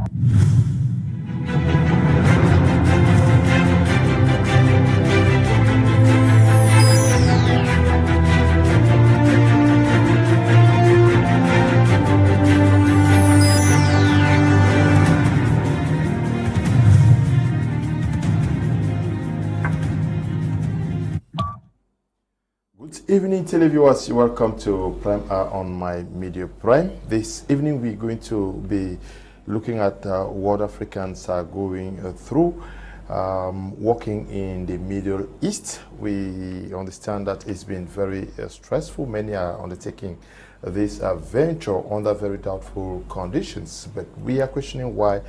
Good evening, televiewers. Welcome to Prime Hour on My Media Prime. This evening, we're going to be looking at what Africans are going through, working in the Middle East. We understand that it's been very stressful. Many are undertaking this venture under very doubtful conditions, but we are questioning why,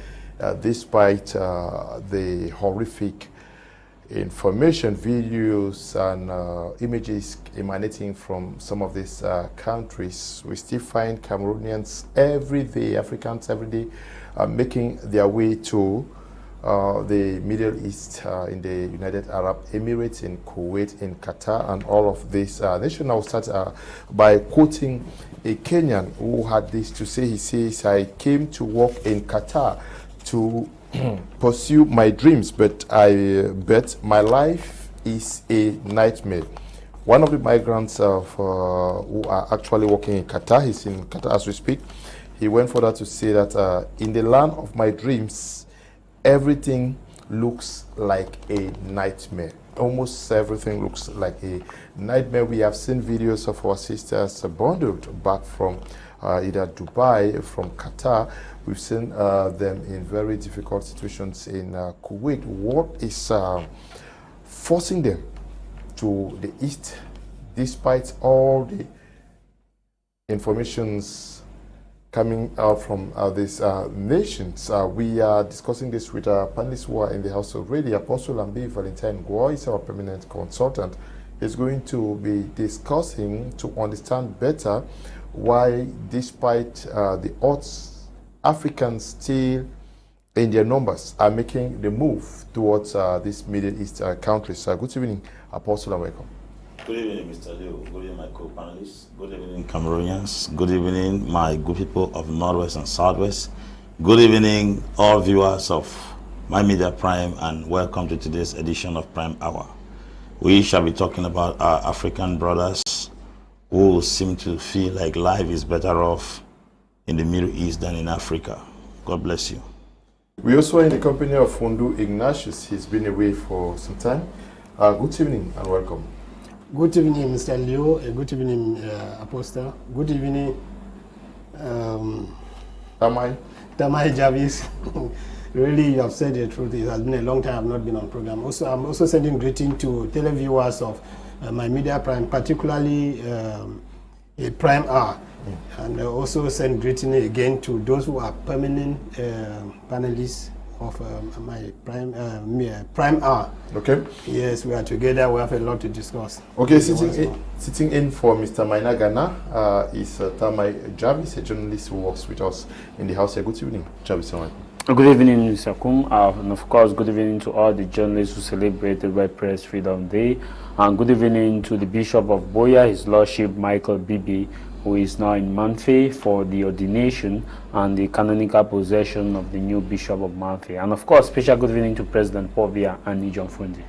despite the horrific information, videos, and images emanating from some of these countries, we still find Cameroonians every day, Africans every day, making their way to the Middle East, in the United Arab Emirates, in Kuwait, in Qatar, and all of this nation. I'll start by quoting a Kenyan who had this to say. He says, "I came to work in Qatar to pursue my dreams, but I bet my life is a nightmare." One of the migrants who are actually working in Qatar, he's in Qatar as we speak, he went further to say that in the land of my dreams, everything looks like a nightmare. Almost everything looks like a nightmare. We have seen videos of our sisters bundled back from either Dubai, from Qatar. We've seen them in very difficult situations in Kuwait. What is forcing them to the east, despite all the informations coming out from these nations? We are discussing this with our panelists who are in the house already. Apostle Ambe Valentine is our permanent consultant. He's going to be discussing to understand better why, despite the odds, Africans still, in their numbers, are making the move towards these Middle East countries. Good evening, Apostle, and welcome. Good evening, Mr. Leo. Good evening, my co-panelists. Good evening, Cameroonians. Good evening, my good people of Northwest and Southwest. Good evening, all viewers of My Media Prime, and welcome to today's edition of Prime Hour. We shall be talking about our African brothers who seem to feel like life is better off in the Middle East than in Africa. God bless you. We also are in the company of Ignatious. He's been away for some time. Good evening and welcome. Good evening, Mr. Leo. Good evening, Apostle. Good evening, Mai Jarvis. Really, you have said the truth. It has been a long time I've not been on program. Also, I'm also sending greeting to televiewers of My Media Prime, particularly a Prime Hour. And also send greeting again to those who are permanent panelists of my Prime Hour. Okay. Yes, we are together. We have a lot to discuss. Okay, sitting in for Mr. Mainagana is Mai Jarvis, a journalist who works with us in the house here. Good evening, Jarvis. Good evening, Mr. Kum, and of course, good evening to all the journalists who celebrated World Press Freedom Day, and good evening to the Bishop of Boya, His Lordship Michael Bibi, who is now in Manfe for the ordination and the canonical possession of the new Bishop of Manfe. And of course, special good evening to President Paul Biya and Nijon Fundi.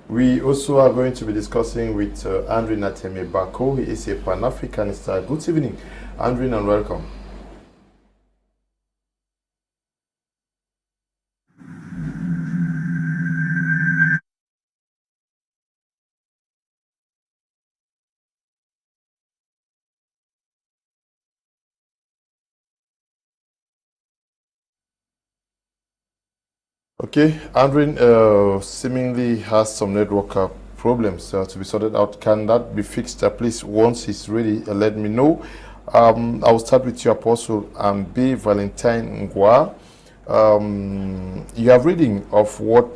We also are going to be discussing with Andrew Nateme Bako. He is a Pan-Africanist. Good evening, Andrew, and welcome. Okay, Andrew seemingly has some network problems to be sorted out. Can that be fixed? Please, once it's ready, let me know. I will start with you, Apostle Ambe Valentine. You have reading of what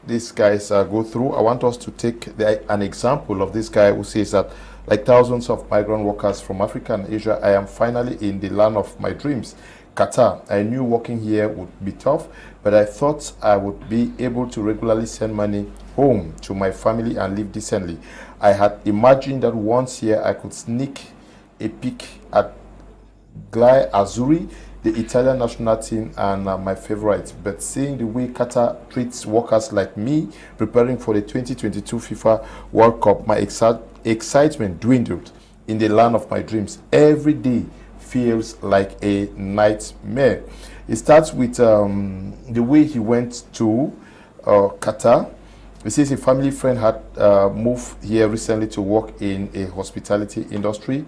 these guys go through. I want us to take an example of this guy who says that, like thousands of migrant workers from Africa and Asia, I am finally in the land of my dreams, Qatar. I knew working here would be tough, but I thought I would be able to regularly send money home to my family and live decently. I had imagined that once here I could sneak a peek at Glai Azuri, the Italian national team and my favorite. But seeing the way Qatar treats workers like me preparing for the 2022 FIFA World Cup, my excitement dwindled. In the land of my dreams, every day feels like a nightmare. It starts with the way he went to Qatar. He says a family friend had moved here recently to work in a hospitality industry,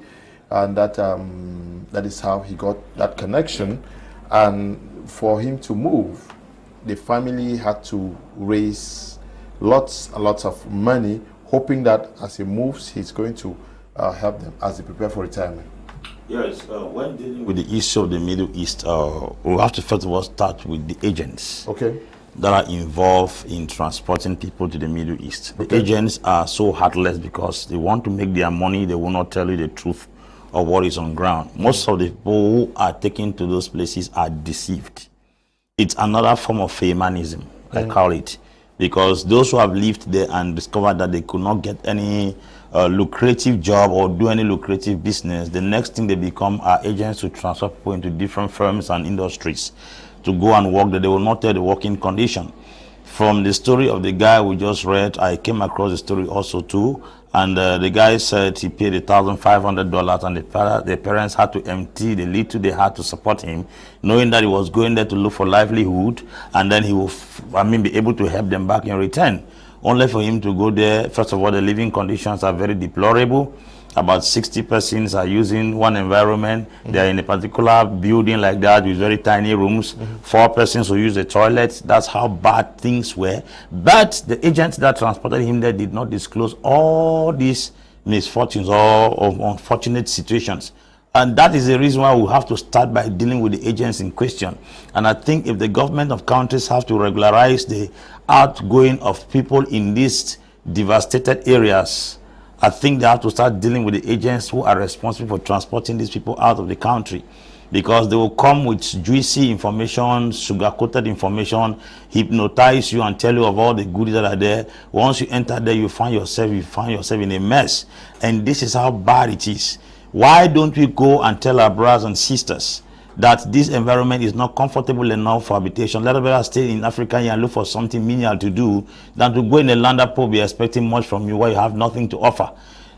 and that is how he got that connection. And for him to move, the family had to raise lots and lots of money, hoping that as he moves, he's going to help them as they prepare for retirement. Yes, when dealing with the issue of the Middle East, we have to first of all start with the agents that are involved in transporting people to the Middle East. The agents are so heartless because they want to make their money. They will not tell you the truth of what is on ground. Most of the people who are taken to those places are deceived. It's another form of famanism, I call it, because those who have lived there and discovered that they could not get any lucrative job or do any lucrative business, the next thing they become are agents to transfer people into different firms and industries to go and work there. They will not tell the working condition. From the story of the guy we just read, I came across the story also too, and the guy said he paid $1,500 and the parents had to empty the little they had to support him, knowing that he was going there to look for livelihood, and then he will be able to help them back in return. Only for him to go there. First of all, the living conditions are very deplorable. About 60 persons are using one environment. They are in a particular building like that with very tiny rooms. 4 persons will use the toilet. That's how bad things were. But the agents that transported him there did not disclose all these misfortunes or unfortunate situations. And that is the reason why we have to start by dealing with the agents in question. And I think if the government of countries have to regularize the outgoing of people in these devastated areas, I think they have to start dealing with the agents who are responsible for transporting these people out of the country, because they will come with juicy information, sugar-coated information, hypnotize you and tell you of all the goodies that are there. Once you enter there, you find yourself in a mess. And this is how bad it is. Why don't we go and tell our brothers and sisters that this environment is not comfortable enough for habitation? Let us better stay in Africa and look for something menial to do than to go in a land that people be expecting much from you where you have nothing to offer.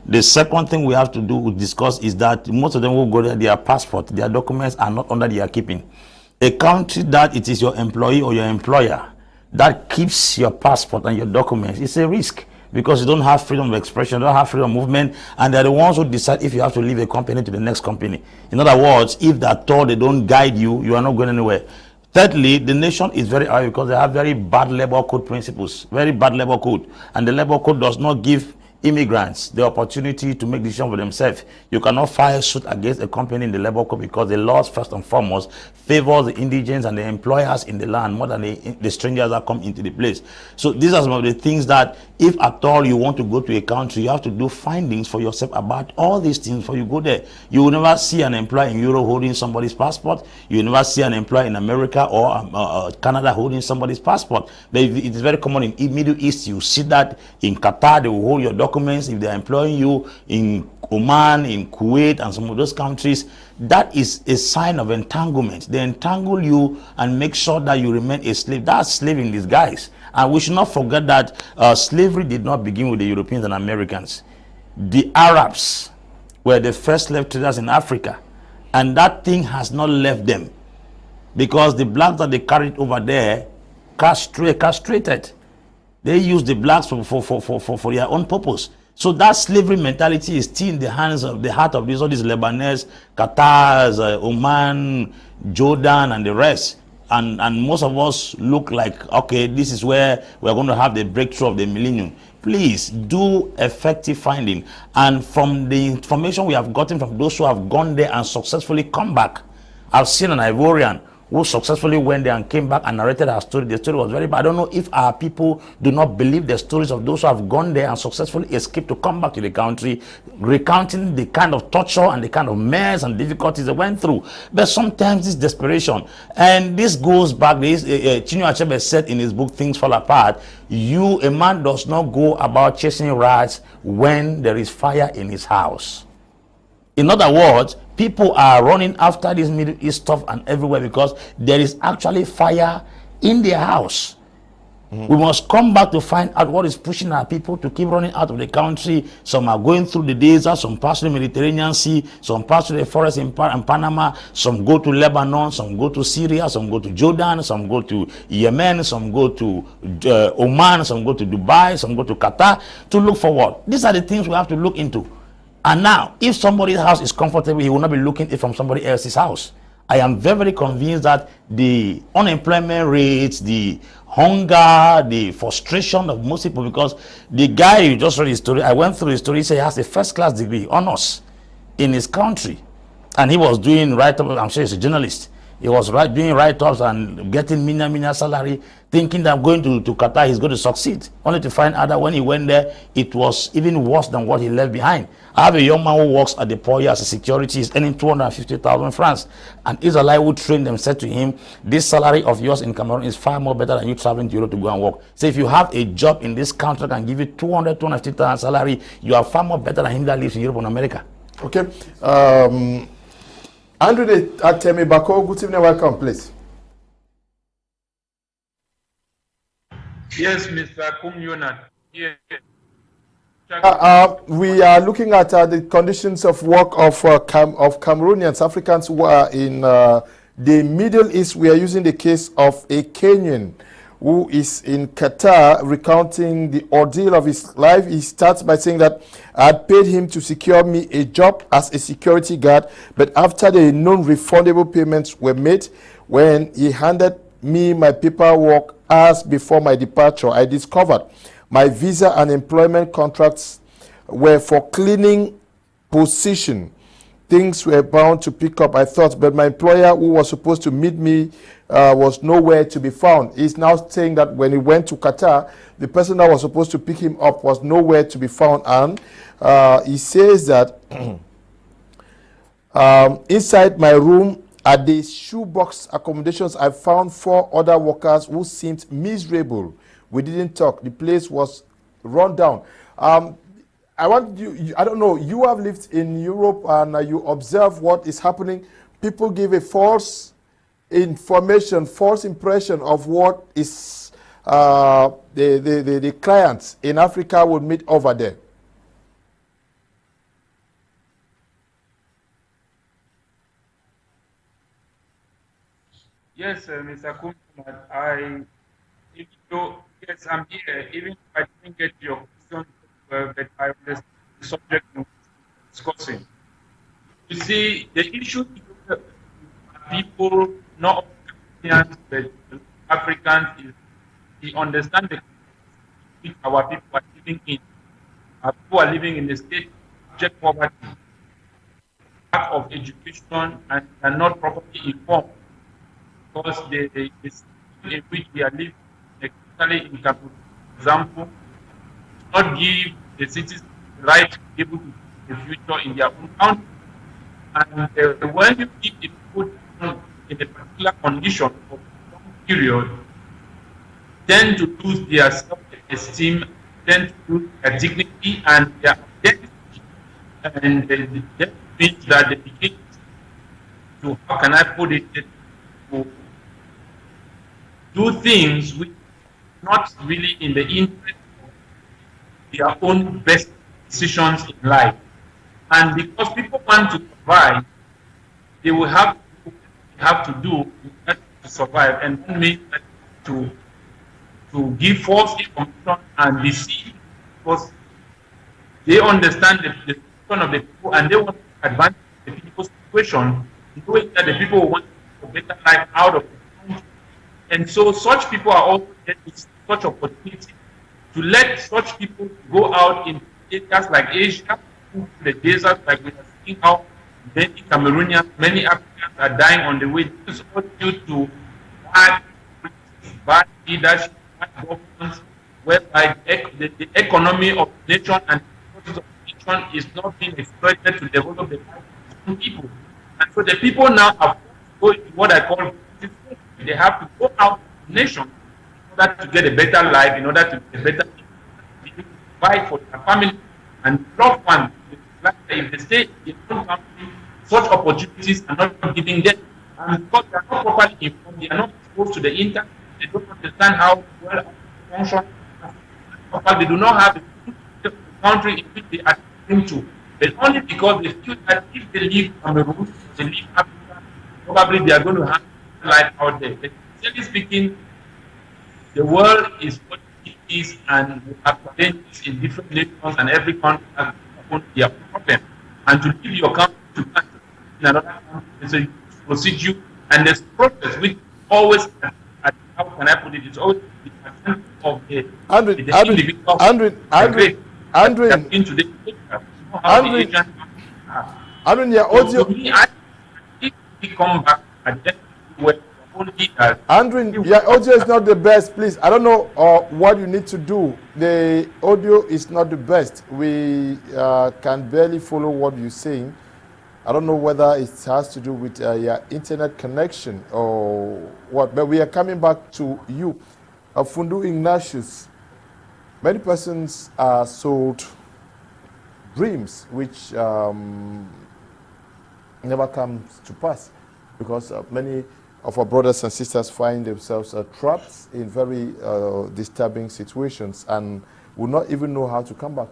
The second thing we have to discuss is that most of them will go there, their passport, their documents are not under their keeping. A country that it is your employee or your employer that keeps your passport and your documents, it's a risk, because you don't have freedom of expression, you don't have freedom of movement, and they're the ones who decide if you have to leave a company to the next company. In other words, if they're told they don't guide you, you are not going anywhere. Thirdly, the nation is very high because they have very bad labor code principles, very bad labor code, and the labor code does not give immigrants the opportunity to make decisions for themselves. You cannot file suit against a company in the labor code because the laws first and foremost favor the indigents and the employers in the land more than the strangers that come into the place. So these are some of the things that if at all you want to go to a country, you have to do findings for yourself about all these things before you go there. You will never see an employee in Europe holding somebody's passport. You will never see an employee in America or Canada holding somebody's passport. But it is very common in Middle East. You see that in Qatar, they will hold your documents if they are employing you, in Oman, in Kuwait, and some of those countries. That is a sign of entanglement. They entangle you and make sure that you remain a slave. That's slave in disguise. And we should not forget that slavery did not begin with the Europeans and Americans. The Arabs were the first slave traders in Africa, and that thing has not left them, because the blacks that they carried over there castrated. They use the blacks for their own purpose. So that slavery mentality is still in the heart of all these Lebanese, Qatar, Oman, Jordan, and the rest. And most of us look like, okay, this is where we're going to have the breakthrough of the millennium. Please do effective finding. And from the information we have gotten from those who have gone there and successfully come back, I've seen an Ivorian who successfully went there and came back and narrated her story. The story was very bad. I don't know if our people do not believe the stories of those who have gone there and successfully escaped to come back to the country, recounting the kind of torture and the kind of mess and difficulties they went through. But sometimes this desperation, and this goes back, Chinua Achebe said in his book, Things Fall Apart, a man does not go about chasing rats when there is fire in his house. In other words, people are running after this Middle East stuff and everywhere because there is actually fire in their house. We must come back to find out what is pushing our people to keep running out of the country. Some are going through the desert, some pass through the Mediterranean Sea, some pass through the forest in Panama, some go to Lebanon, some go to Syria, some go to Jordan, some go to Yemen, some go to Oman, some go to Dubai, some go to Qatar to look for what? These are the things we have to look into. And now, if somebody's house is comfortable, he will not be looking it from somebody else's house. I am very, very convinced that the unemployment rates, the hunger, the frustration of most people, because the guy, you just read his story, I went through his story, he said he has a first-class degree, honors, in his country. And he was doing write-ups, I'm sure he's a journalist. He was doing write-ups and getting million salary, thinking that going to Qatar he's going to succeed. Only to find out that when he went there, it was even worse than what he left behind. I have a young man who works at the port as a security, he's earning 250,000 francs. And Israelite who trained them said to him, this salary of yours in Cameroon is far more better than you traveling to Europe to go and work. So if you have a job in this country that can give you 250,000 salary, you are far more better than him that lives in Europe and America. Okay. Andrew Atemi Bako, good evening, welcome, please. Yes, Mr. Kum Leonard. Yes. We are looking at the conditions of work of Cameroonians, Africans who are in the Middle East. We are using the case of a Kenyan who is in Qatar recounting the ordeal of his life. He starts by saying that I had paid him to secure me a job as a security guard, but after the non-refundable payments were made, when he handed me my paperwork hours before my departure, I discovered my visa and employment contracts were for cleaning position. Things were bound to pick up, I thought, but my employer who was supposed to meet me was nowhere to be found. He's now saying that when he went to Qatar, the person that was supposed to pick him up was nowhere to be found. And he says that inside my room at the shoebox accommodations, I found 4 other workers who seemed miserable. We didn't talk. The place was run down. I want you, I don't know, you have lived in Europe and you observe what is happening. People give a false information, false impression of what is the clients in Africa would meet over there. Yes, Mr. Kum, yes, I'm here. Even if I didn't get your question, but I understand the subject we're discussing. You see, the issue is people, not Africans, but Africans, is we understand the which our people are living in. Our people are living in a state of abject poverty, lack of education, and are not properly informed because the system in which we are living, especially in Cameroon, for example, not give the citizens the right to be able to live the future in their own country. And when you keep the people in a particular condition for a long period, tend to lose their self-esteem, tend to lose their dignity and their identity. And that means that they begin to, how can I put it, to do things which are not really in the interest of their own best decisions in life. And because people want to survive, they will have to do to survive, and that means that to give false information and deceive, because they understand the situation of the people and they want to advance the people's situation, knowing that the people want a better life out of the country. And so such people are also getting such opportunity to let such people go out in areas like Asia, the desert, like we are seeing how many Cameroonians, many Africans are dying on the way. This is all due to bad leadership, bad governance, whereby the economy of the nation and the resources of the nation is not being exploited to develop the lives of people. And so the people now have to go into what I call, they have to go out of the nation in order to get a better life, in order to get a better provide for their family and loved ones. If they stay in one country, such opportunities are not given them. And because they are not properly informed, they are not exposed to the internet, they don't understand how well function. They do not have the country in which they are going to. But only because they feel that if they leave Cameroon, they leave Africa, probably they are going to have life out there. But generally speaking, the world is what it is, and we have challenges in different nations, and every country has their problem. And to leave your country to in another country is a procedure, and there's process which always, how can I put it? It's always the attempt of the individual. Andrew, your audio. So me, I come back at the end Andrew, your audio is not the best, please. I don't know what you need to do. The audio is not the best. We can barely follow what you're saying. I don't know whether it has to do with your internet connection or what, but we are coming back to you. Fundu Ignatious, many persons are sold dreams which never comes to pass because many of our brothers and sisters find themselves trapped in very disturbing situations and will not even know how to come back.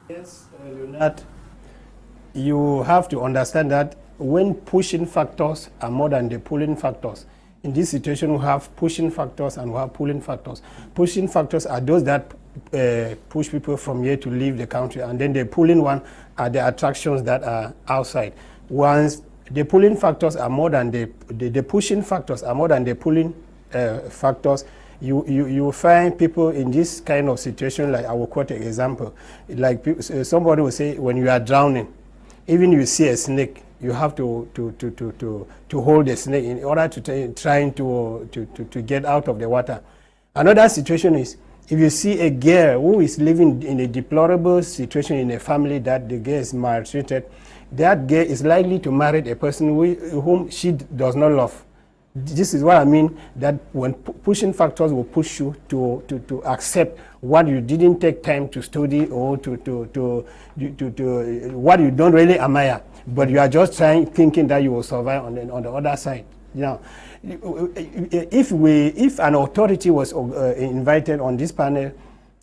Yes, Leonard, you have to understand that when pushing factors are more than the pulling factors, in this situation we have pushing factors and we have pulling factors. Pushing factors are those that push people from here to leave the country, and then the pulling one are the attractions that are outside. Once the pulling factors are more than the pushing factors are more than the pulling factors, you find people in this kind of situation. Like I will quote an example, like somebody will say, when you are drowning, even you see a snake, you have to hold the snake in order to trying to get out of the water. Another situation is if you see a girl who is living in a deplorable situation in a family that the girl is maltreated, that girl is likely to marry a person whom she does not love. This is what I mean, that when pushing factors will push you to accept what you didn't take time to study or to what you don't really admire, but you are just thinking that you will survive on the other side. You know, if an authority was invited on this panel,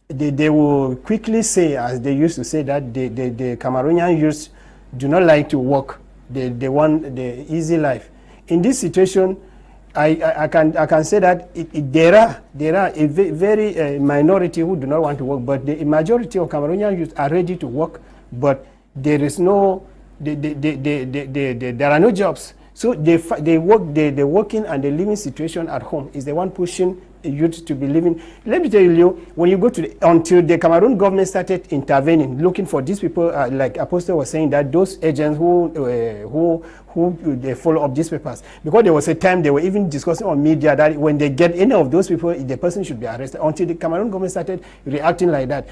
they will quickly say, as they used to say, that the Cameroonian youth do not like to work. They want the easy life. In this situation, I can say that there are a very minority who do not want to work, but the majority of Cameroonian youth are ready to work, but there is no, there are no jobs. So the working and the living situation at home is the one pushing youth to be living. Let me tell you, when you go to until the Cameroon government started intervening, looking for these people, like Apostle was saying, that those agents who they follow up these papers, because there was a time they were even discussing on media that when they get any of those people, the person should be arrested. Until the Cameroon government started reacting like that.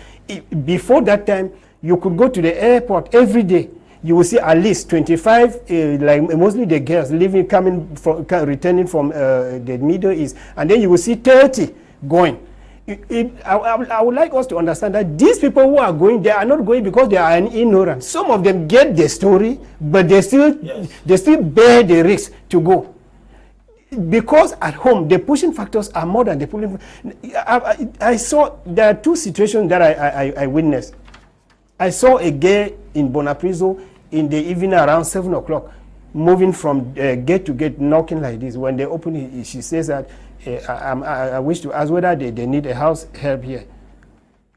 Before that time, you could go to the airport every day. You will see at least 25, like mostly the girls returning from the Middle East, and then you will see 30 going. I would like us to understand that these people who are going, they are not going because they are ignorant. Some of them get the story, but they still bear the risk to go. Because at home, the pushing factors are more than the pulling. I saw there are two situations that I witnessed. I saw a girl in Bonapriso in the evening around 7 o'clock, moving from gate to gate, knocking like this. When they open it, she says that, I wish to ask whether they need a house help here.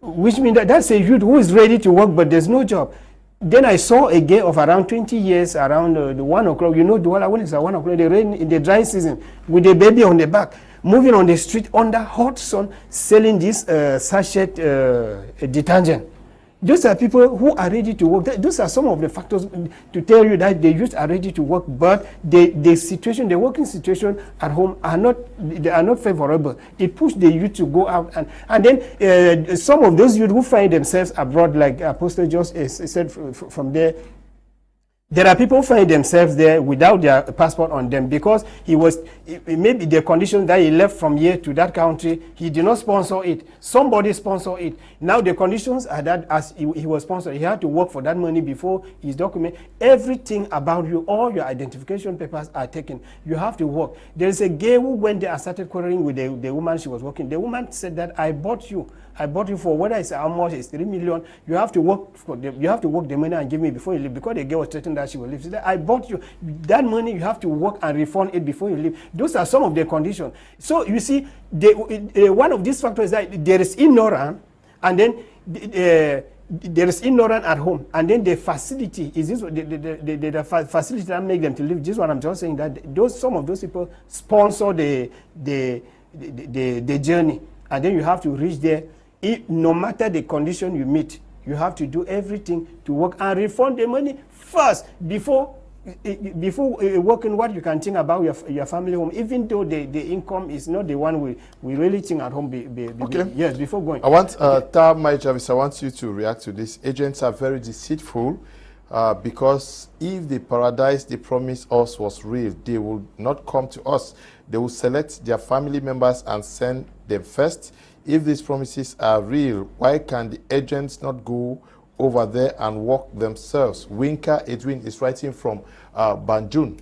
Which means that's a youth who is ready to work, but there's no job. Then I saw a girl of around 20 years, around the 1 o'clock. You know, when it's at 1 o'clock, the rain in the dry season, with a baby on the back, moving on the street under hot sun, selling this sachet detergent. Those are people who are ready to work. Those are some of the factors to tell you that the youth are ready to work, but the working situation at home are not favorable. It pushes the youth to go out, and then some of those youth who find themselves abroad, like Apostle just said from there, There are people who find themselves there without their passport on them because maybe the condition that he left from here to that country, he did not sponsor it. Somebody sponsored it. Now the conditions are that as he was sponsored, he had to work for that money before his document. Everything about you, all your identification papers are taken. You have to work. There is a girl who went there and started quarreling with the woman she was working. The woman said that I bought you for whether it's how much, it's 3 million. You have to work the money and give me before you leave, because the girl was threatening that she will leave. She said, I bought you that money, you have to work and refund it before you leave. Those are some of the conditions. So you see, one of these factors is that there is ignorance, and then there is ignorance at home, and then the facility is this the facility that make them to live. This is what I'm just saying, that some of those people sponsor the journey, and then you have to reach there. No matter the condition you meet, you have to do everything to work and refund the money first before working what you can think about your family home, even though the income is not the one we really think at home. Okay. Yes, before going. I want Mai Jarvis, I want you to react to this. Agents are very deceitful because if the paradise they promised us was real, they will not come to us. They will select their family members and send them first. If these promises are real, why can the agents not go over there and work themselves? Winker Edwin is writing from Banjul.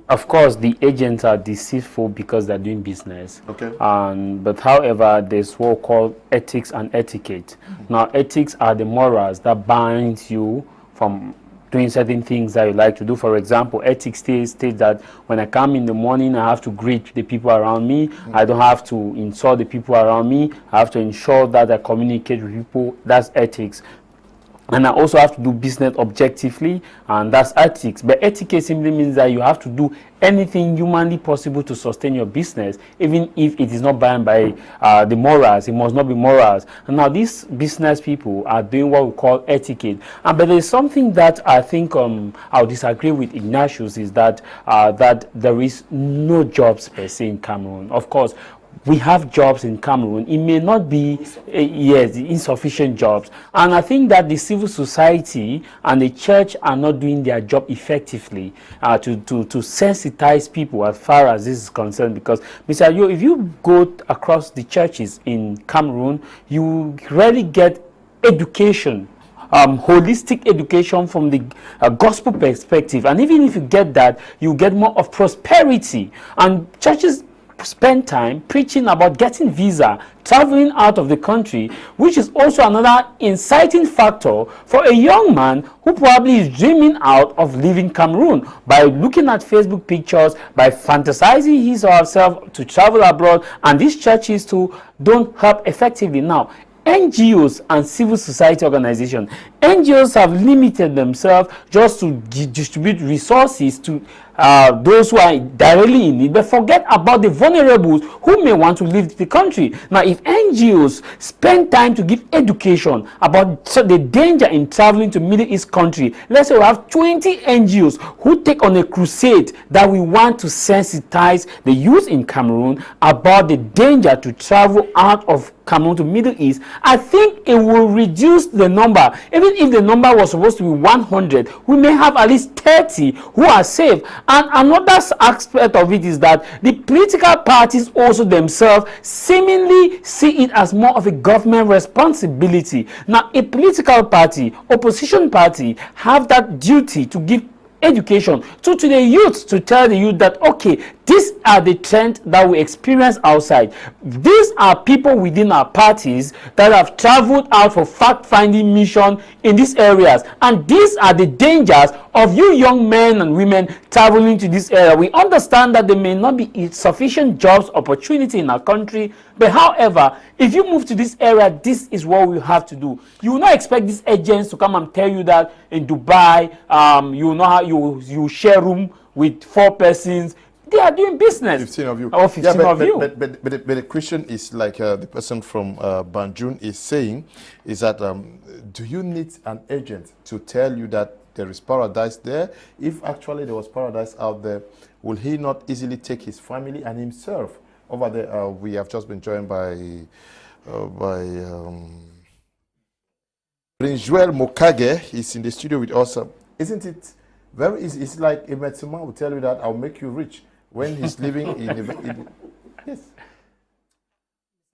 Of course, the agents are deceitful because they're doing business. Okay. But however, there's what called ethics and etiquette. Now, ethics are the morals that bind you from doing certain things that you like to do. For example, ethics states that when I come in the morning, I have to greet the people around me. I don't have to insult the people around me. I have to ensure that I communicate with people. That's ethics. And I also have to do business objectively, and that's ethics. But etiquette simply means that you have to do anything humanly possible to sustain your business, even if it is not bound by the morals. It must not be morals. And now these business people are doing what we call etiquette. But there is something that I think I'll disagree with Ignatious, is that that there is no jobs per se in Cameroon. Of course, we have jobs in Cameroon. It may not be insufficient jobs, and I think that the civil society and the church are not doing their job effectively to sensitize people as far as this is concerned. Because Mr. Yo, if you go across the churches in Cameroon, you rarely get education, holistic education from the gospel perspective, and even if you get that, you get more of prosperity. And churches spend time preaching about getting visa, traveling out of the country, which is also another inciting factor for a young man who probably is dreaming out of leaving Cameroon by looking at Facebook pictures, by fantasizing his or herself to travel abroad, and these churches too don't help effectively. Now, NGOs and civil society organizations, NGOs have limited themselves just to distribute resources to those who are directly in need, but forget about the vulnerables who may want to leave the country. Now, if NGOs spend time to give education about the danger in traveling to Middle East country, let's say we have 20 NGOs who take on a crusade that we want to sensitize the youth in Cameroon about the danger to travel out of Cameroon to Middle East, I think it will reduce the number. Even if the number was supposed to be 100, we may have at least 30 who are safe. And another aspect of it is that the political parties also themselves seemingly see it as more of a government responsibility. Now, a political party, opposition party, have that duty to give education to the youth, to tell the youth that, okay, these are the trends that we experience outside. These are people within our parties that have traveled out for fact-finding mission in these areas, and these are the dangers of you young men and women traveling to this area. We understand that there may not be sufficient jobs opportunity in our country, but however, if you move to this area, this is what we have to do. You will not expect these agents to come and tell you that in Dubai, you know how you share room with 4 persons. They are doing business. 15 of you. Or 15 of you. But the question is, like the person from Banjul is saying, is that do you need an agent to tell you that there is paradise there? If actually there was paradise out there, will he not easily take his family and himself over there? We have just been joined by Prince Joel Mokage. He's in the studio with us. Isn't it very easy? It's like a Metzima will tell you that I'll make you rich when he's living in yes.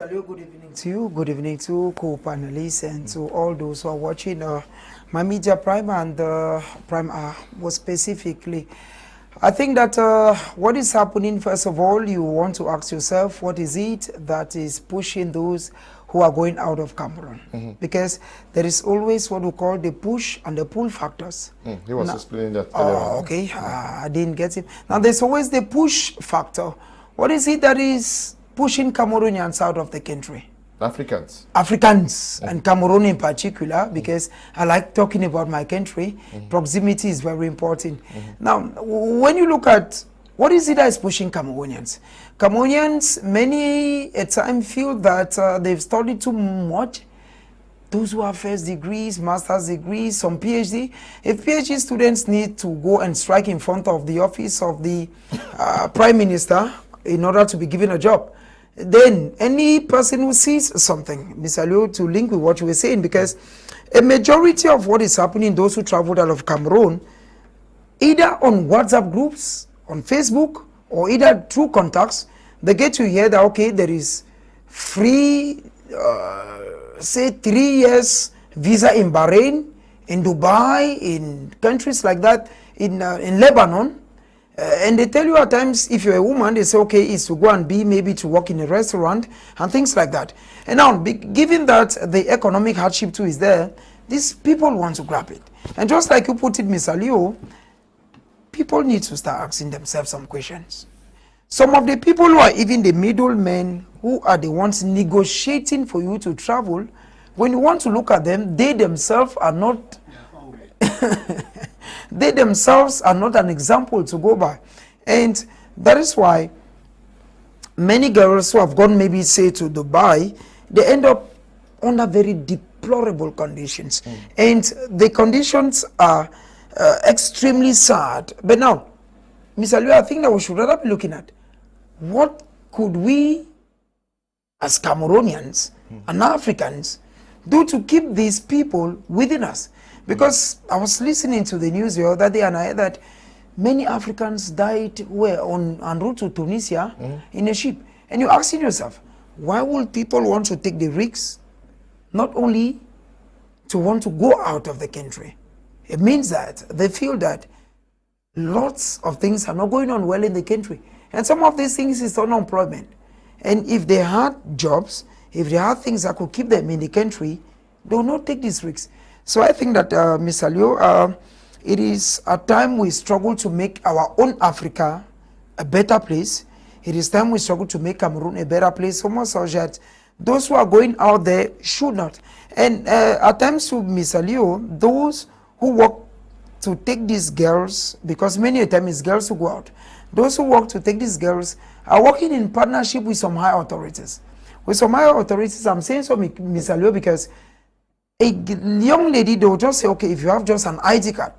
Hello, good evening to you. Good evening to co-panelists and to all those who are watching my Media Prime and Prime more specifically. I think that what is happening, first of all, you want to ask yourself, what is it that is pushing those who are going out of Cameroon? Because there is always what we call the push and the pull factors. He was explaining that. Okay, I didn't get it. Now, there's always the push factor. What is it that is pushing Cameroonians out of the country? Africans. Africans, and Cameroon in particular, because I like talking about my country. Proximity is very important. Now, when you look at what is it that is pushing Cameroonians? Cameroonians, many a time feel that they've studied too much. Those who have first degrees, master's degrees, some PhD. If PhD students need to go and strike in front of the office of the Prime Minister in order to be given a job, then any person who sees something, Mr. Leo, to link with what you were saying, because a majority of what is happening, those who traveled out of Cameroon, either on WhatsApp groups, on Facebook, or either through contacts, they get to hear that, okay, there is free, say 3 years visa in Bahrain, in Dubai, in countries like that, in Lebanon. And they tell you at times, if you're a woman, they say, okay, it's to go and be maybe to work in a restaurant and things like that. And now, given that the economic hardship too is there, these people want to grab it. And just like you put it, Mr. Leo, people need to start asking themselves some questions. Some of the people who are even the middlemen, who are the ones negotiating for you to travel, when you want to look at them, they themselves are not... they themselves are not an example to go by. And that is why many girls who have gone maybe say to Dubai, they end up under very deplorable conditions. And the conditions are extremely sad. But now, Mr. Liu, I think that we should rather be looking at what could we as Cameroonians and Africans do to keep these people within us. Because I was listening to the news the other day and I heard that many Africans died en route to Tunisia in a ship. And you're asking yourself, why would people want to take the risks not only to want to go out of the country? It means that they feel that lots of things are not going on well in the country. And some of these things is unemployment. And if they had jobs, if they had things that could keep them in the country, they will not take these risks. So I think that, Mr. Leo, it is a time we struggle to make our own Africa a better place. It is time we struggle to make Cameroon a better place, so much so that those who are going out there should not. And at times, to Mr. Leo, those who work to take these girls, because many a time it's girls who go out, those who work to take these girls are working in partnership with some high authorities. With some high authorities, I'm saying so, Mr. Leo, because a young lady, they will just say, okay, if you have just an ID card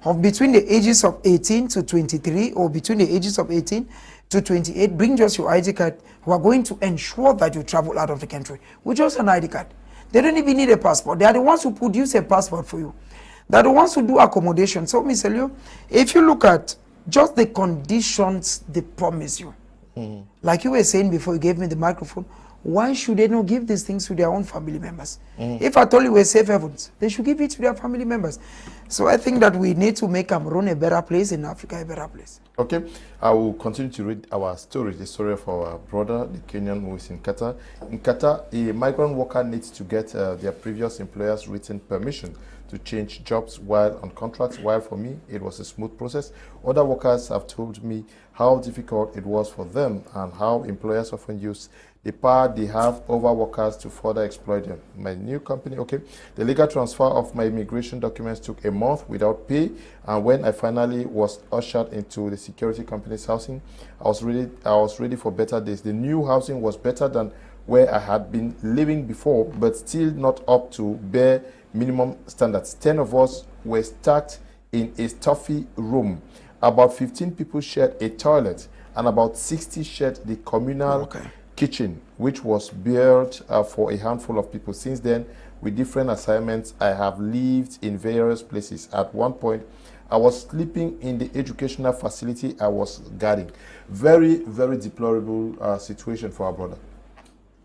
of between the ages of 18 to 23 or between the ages of 18 to 28, bring just your ID card. We are going to ensure that you travel out of the country with just an ID card. They don't even need a passport. They are the ones who produce a passport for you. They are the ones who do accommodation. So, Mr. Leo, if you look at just the conditions they promise you, like you were saying before you gave me the microphone, why should they not give these things to their own family members? If at all you were safe havens, they should give it to their family members. So I think that we need to make Cameroon a better place and Africa a better place. Okay, I will continue to read our story, the story of our brother, the Kenyan who is in Qatar. In Qatar, a migrant worker needs to get their previous employer's written permission to change jobs while on contracts. While for me, it was a smooth process. Other workers have told me how difficult it was for them and how employers often use the power they have over workers to further exploit them. My new company, okay, the legal transfer of my immigration documents took a month without pay, and when I finally was ushered into the security company's housing, I was ready for better days. The new housing was better than where I had been living before, but still not up to bare minimum standards. 10 of us were stacked in a stuffy room. About 15 people shared a toilet, and about 60 shared the communal kitchen, which was built for a handful of people. Since then, with different assignments. I have lived in various places. At one point, I was sleeping in the educational facility I was guarding. Very, very deplorable situation for our brother.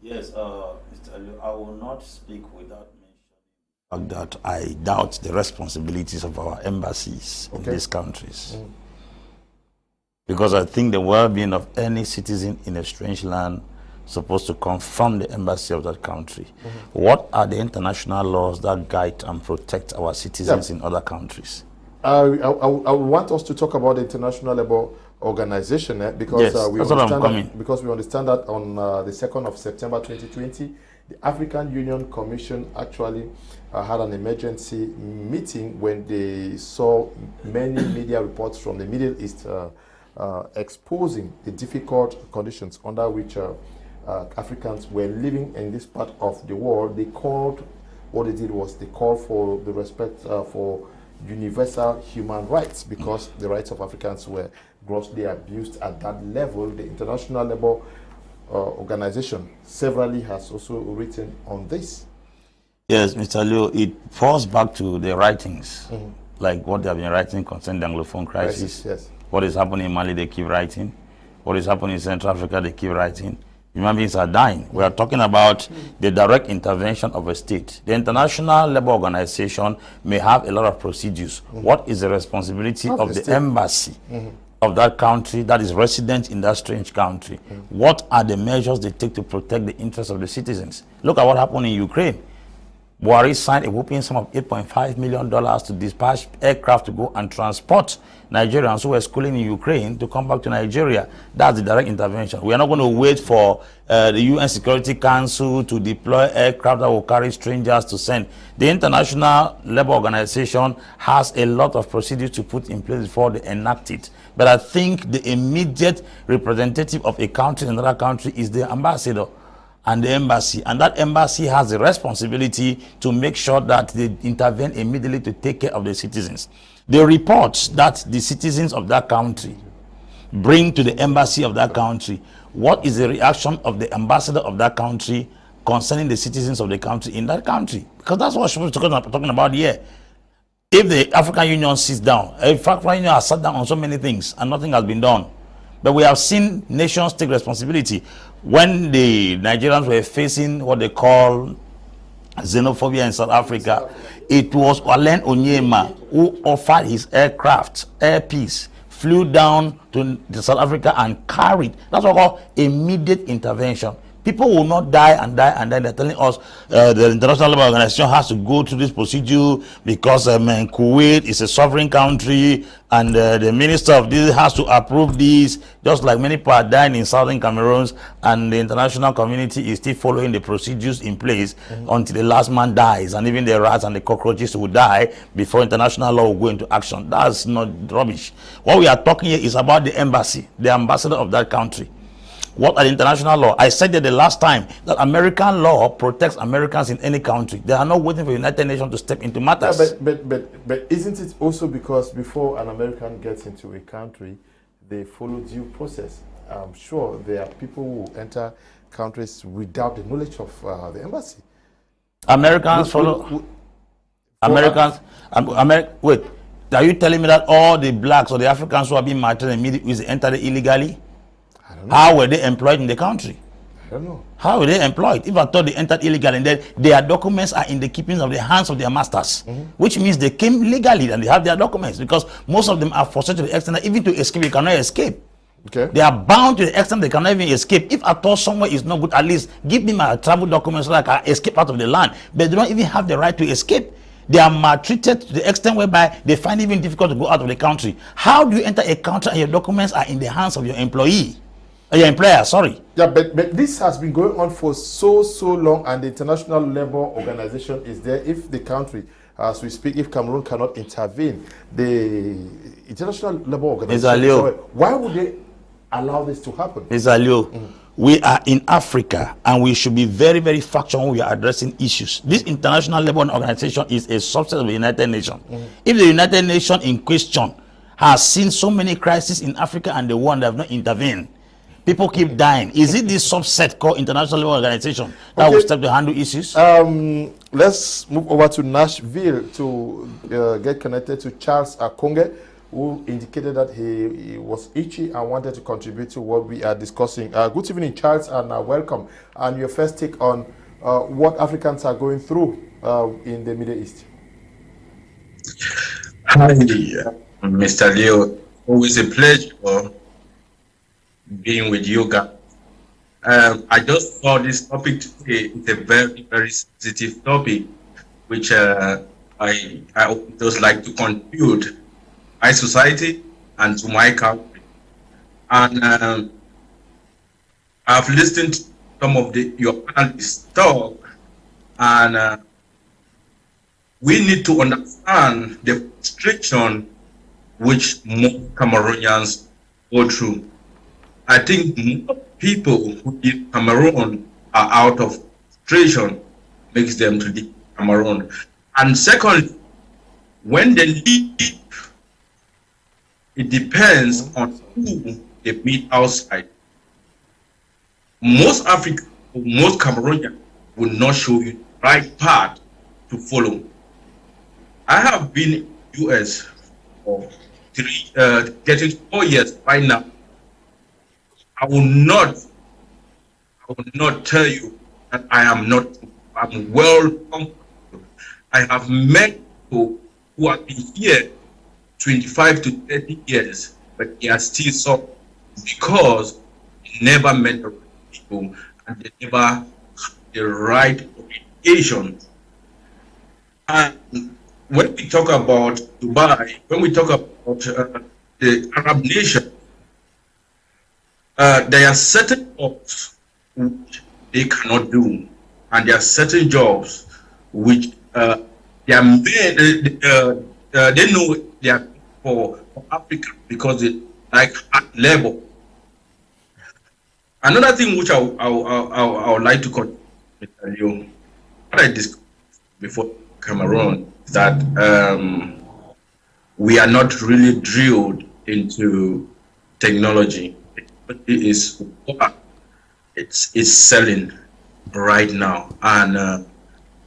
Yes, Mr. Aliu, I will not speak without mentioning that I doubt the responsibilities of our embassies in these countries. Because I think the well-being of any citizen in a strange land is supposed to come from the embassy of that country. What are the international laws that guide and protect our citizens in other countries? I want us to talk about the International Labour Organization because we understand that on the 2nd of September 2020, the African Union Commission actually had an emergency meeting when they saw many media reports from the Middle East exposing the difficult conditions under which Africans were living in this part of the world. They called, what they did was they called for the respect for universal human rights, because the rights of Africans were grossly abused at that level. The International Labour Organization severally has also written on this. Yes, Mr. Aliu, it falls back to the writings, like what they have been writing concerning the Anglophone crisis. Yes. What is happening in Mali, they keep writing. What is happening in Central Africa, they keep writing. Human beings are dying. We are talking about the direct intervention of a state. The International Labour Organization may have a lot of procedures. What is the responsibility of the embassy of that country that is resident in that strange country? What are the measures they take to protect the interests of the citizens? Look at what happened in Ukraine. Buhari signed a whopping sum of $8.5 million to dispatch aircraft to go and transport Nigerians who were schooling in Ukraine to come back to Nigeria. That's the direct intervention. We are not going to wait for the UN Security Council to deploy aircraft that will carry strangers to send. The International Labour Organization has a lot of procedures to put in place before they enact it. But I think the immediate representative of a country in another country is the ambassador and the embassy, and that embassy has the responsibility to make sure that they intervene immediately to take care of the citizens. The reports that the citizens of that country bring to the embassy of that country, what is the reaction of the ambassador of that country concerning the citizens of the country in that country? Because that's what we're talking about here. If the African Union sits down, if African Union has sat down on so many things and nothing has been done, but we have seen nations take responsibility. When the Nigerians were facing what they call xenophobia in South Africa, it was Olen Onyema who offered his aircraft, Airpeace, flew down to South Africa and carried. That's what we call immediate intervention. People will not die and die and die. They're telling us the International Labour Organization has to go through this procedure because Kuwait is a sovereign country and the minister of this has to approve this. Just like many people are dying in southern Cameroon, and the international community is still following the procedures in place until the last man dies, and even the rats and the cockroaches will die before international law will go into action. That's not rubbish. What we are talking here is about the embassy, the ambassador of that country. What are the international law? I said that the last time that American law protects Americans in any country. They are not waiting for the United Nations to step into matters. Yeah, but isn't it also because before an American gets into a country, they follow due process? I'm sure there are people who enter countries without the knowledge of the embassy. Americans follow. Americans. Wait, are you telling me that all the blacks or the Africans who are being martyred in the Middle East entered illegally? How were they employed in the country? I don't know. How were they employed? If I thought they entered illegally, and then their documents are in the keeping of the hands of their masters, which means they came legally and they have their documents, because most of them are forced to the extent that even to escape, you cannot escape. Okay. They are bound to the extent they cannot even escape. If I thought somewhere is not good, at least give me my travel documents so that I can escape out of the land. But they don't even have the right to escape. They are maltreated to the extent whereby they find it even difficult to go out of the country. How do you enter a country and your documents are in the hands of your employee? Your employer, sorry. Yeah, but this has been going on for so long, and the International Labour Organization is there. If the country, as we speak, if Cameroon cannot intervene, the International Labour Organization, why would they allow this to happen? Mr. Aliu, we are in Africa, and we should be very, very factual when we are addressing issues. This International Labour Organization is a subset of the United Nations. If the United Nations in question has seen so many crises in Africa and the world that have not intervened, people keep dying. Is it this subset called International Labour Organization that will step to handle issues? let's move over to Nashville to get connected to Charles Akonge, who indicated that he was itchy and wanted to contribute to what we are discussing. Good evening, Charles, and welcome. And your first take on what Africans are going through in the Middle East. Hi, Mr. Leo. Always a pleasure being with you guys. I just saw this topic today. It's a very, very sensitive topic, which I would just like to contribute my society and to my country. And I've listened to some of your panelists talk, and we need to understand the frustration which most Cameroonians go through. I think most people who leave Cameroon are out of frustration, makes them to leave Cameroon. And secondly, when they leave, it depends on who they meet outside. Most Africans, most Cameroonians will not show you the right path to follow. I have been in the US for getting 4 years right now. I will not tell you that I'm well comfortable. I have met people who have been here 25 to 30 years, but they are still suffering because they never met the right people and they never had the right education. And when we talk about Dubai, when we talk about the Arab nation, there are certain jobs which they cannot do, and there are certain jobs which they are made, they know they are for Africa because they like hard labor. Another thing which I would like to tell you, what I discussed before Cameroon, is that we are not really drilled into technology. It's selling right now, and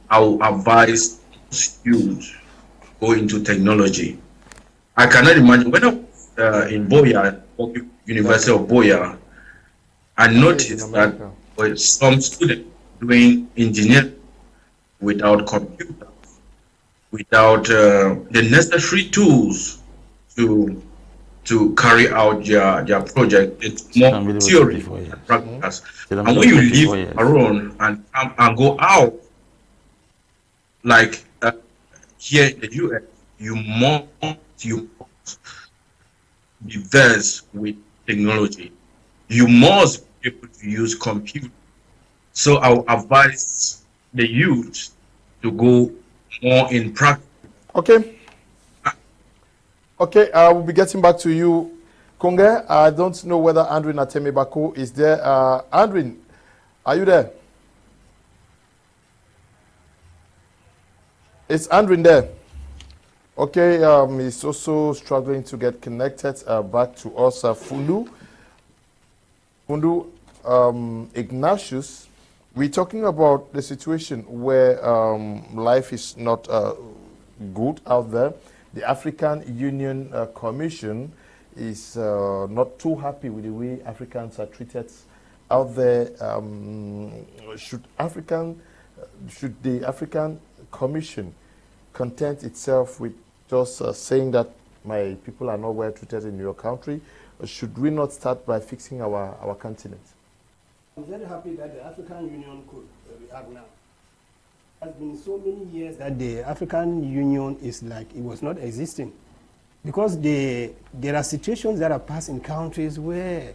I will advise youth go into technology. I cannot imagine when I was in Boya, University of Boya, I noticed that some students doing engineering without computers, without the necessary tools to carry out their project. It's more theory than practice. And when you leave Cameroon and go out, like here in the US, you must be versed with technology. You must be able to use computers. So I will advise the youth to go more in practice. Okay. Okay, I will be getting back to you, Konge. I don't know whether Andrew Natemebako is there. Andrew, are you there? Is Andrew there? Okay, he's also struggling to get connected back to us. Fundu, Ignatious, we're talking about the situation where life is not good out there. The African Union Commission is not too happy with the way Africans are treated out there. Should the African Commission content itself with just saying that my people are not well treated in your country? Or should we not start by fixing our continent? I'm very happy that the African Union could react now. It has been so many years that the African Union is like it was not existing, because there are situations that are passed in countries where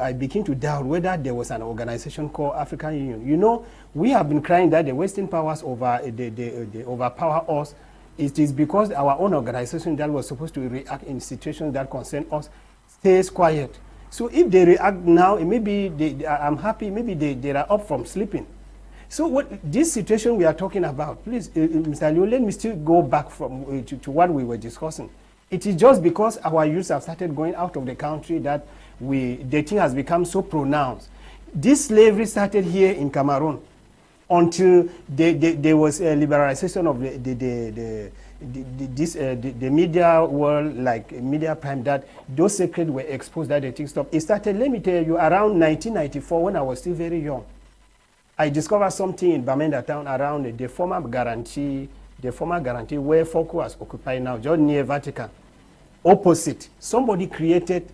I begin to doubt whether there was an organization called African Union. You know, we have been crying that the Western powers overpower us. It is because our own organization that was supposed to react in situations that concern us stays quiet. So if they react now, maybe I'm happy, maybe they are up from sleeping. So what this situation we are talking about, please, Mr. Leo, let me still go back from to what we were discussing. It is just because our youth have started going out of the country that the thing has become so pronounced. This slavery started here in Cameroon. until there was a liberalization of the media world, like media prime, that those secrets were exposed, that the thing stopped. It started, let me tell you, around 1994, when I was still very young. I discovered something in Bamenda town around the former guarantee where Foku was occupied now, just near Vatican. Opposite, somebody created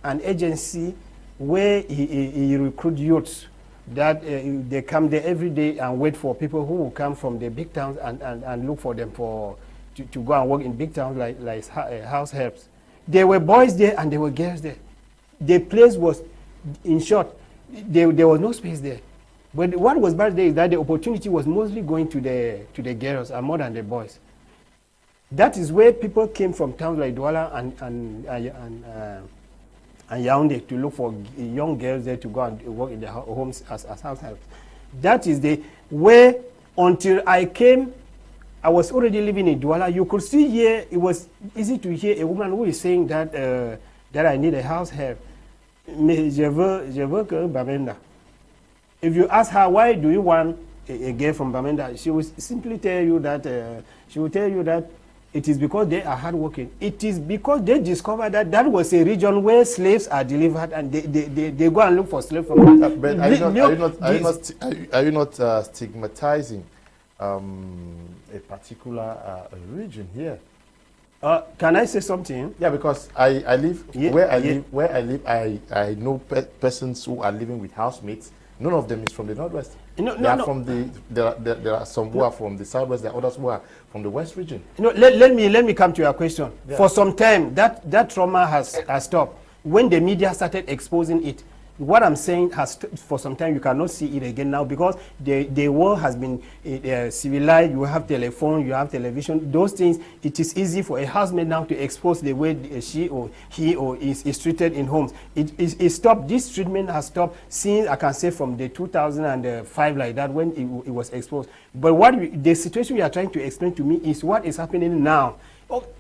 an agency where he recruit youths that they come there every day and wait for people who will come from the big towns and look for them to go and work in big towns like house helps. There were boys there and there were girls there. The place was, in short, there was no space there. But what was bad there is that the opportunity was mostly going to the girls and more than the boys. That is where people came from towns like Douala and Yaoundé to look for young girls there to go and work in their homes as house helps. That is the way, until I came, I was already living in Douala. You could see here, it was easy to hear a woman who is saying that that I need a house help. Mais je veux que Bamenda. If you ask her, why do you want a girl from Bamenda, she will simply tell you that it is because they are hardworking. It is because they discovered that was a region where slaves are delivered, and they go and look for slaves from. But are you not stigmatizing a particular region here? Can I say something? Yeah, because I live where I live. I know persons who are living with housemates. None of them is from the northwest. There are some who are from the southwest. There are others who are from the west region. Let me come to your question. Yeah. For some time, that trauma has stopped. When the media started exposing it, what I'm saying has, for some time, you cannot see it again now, because the world has been civilized. You have telephone, you have television, those things. It is easy for a housemaid now to expose the way she or he or is treated in homes. It stopped. This treatment has stopped since, I can say, from the 2005 like that, when it was exposed. But the situation you are trying to explain to me is what is happening now.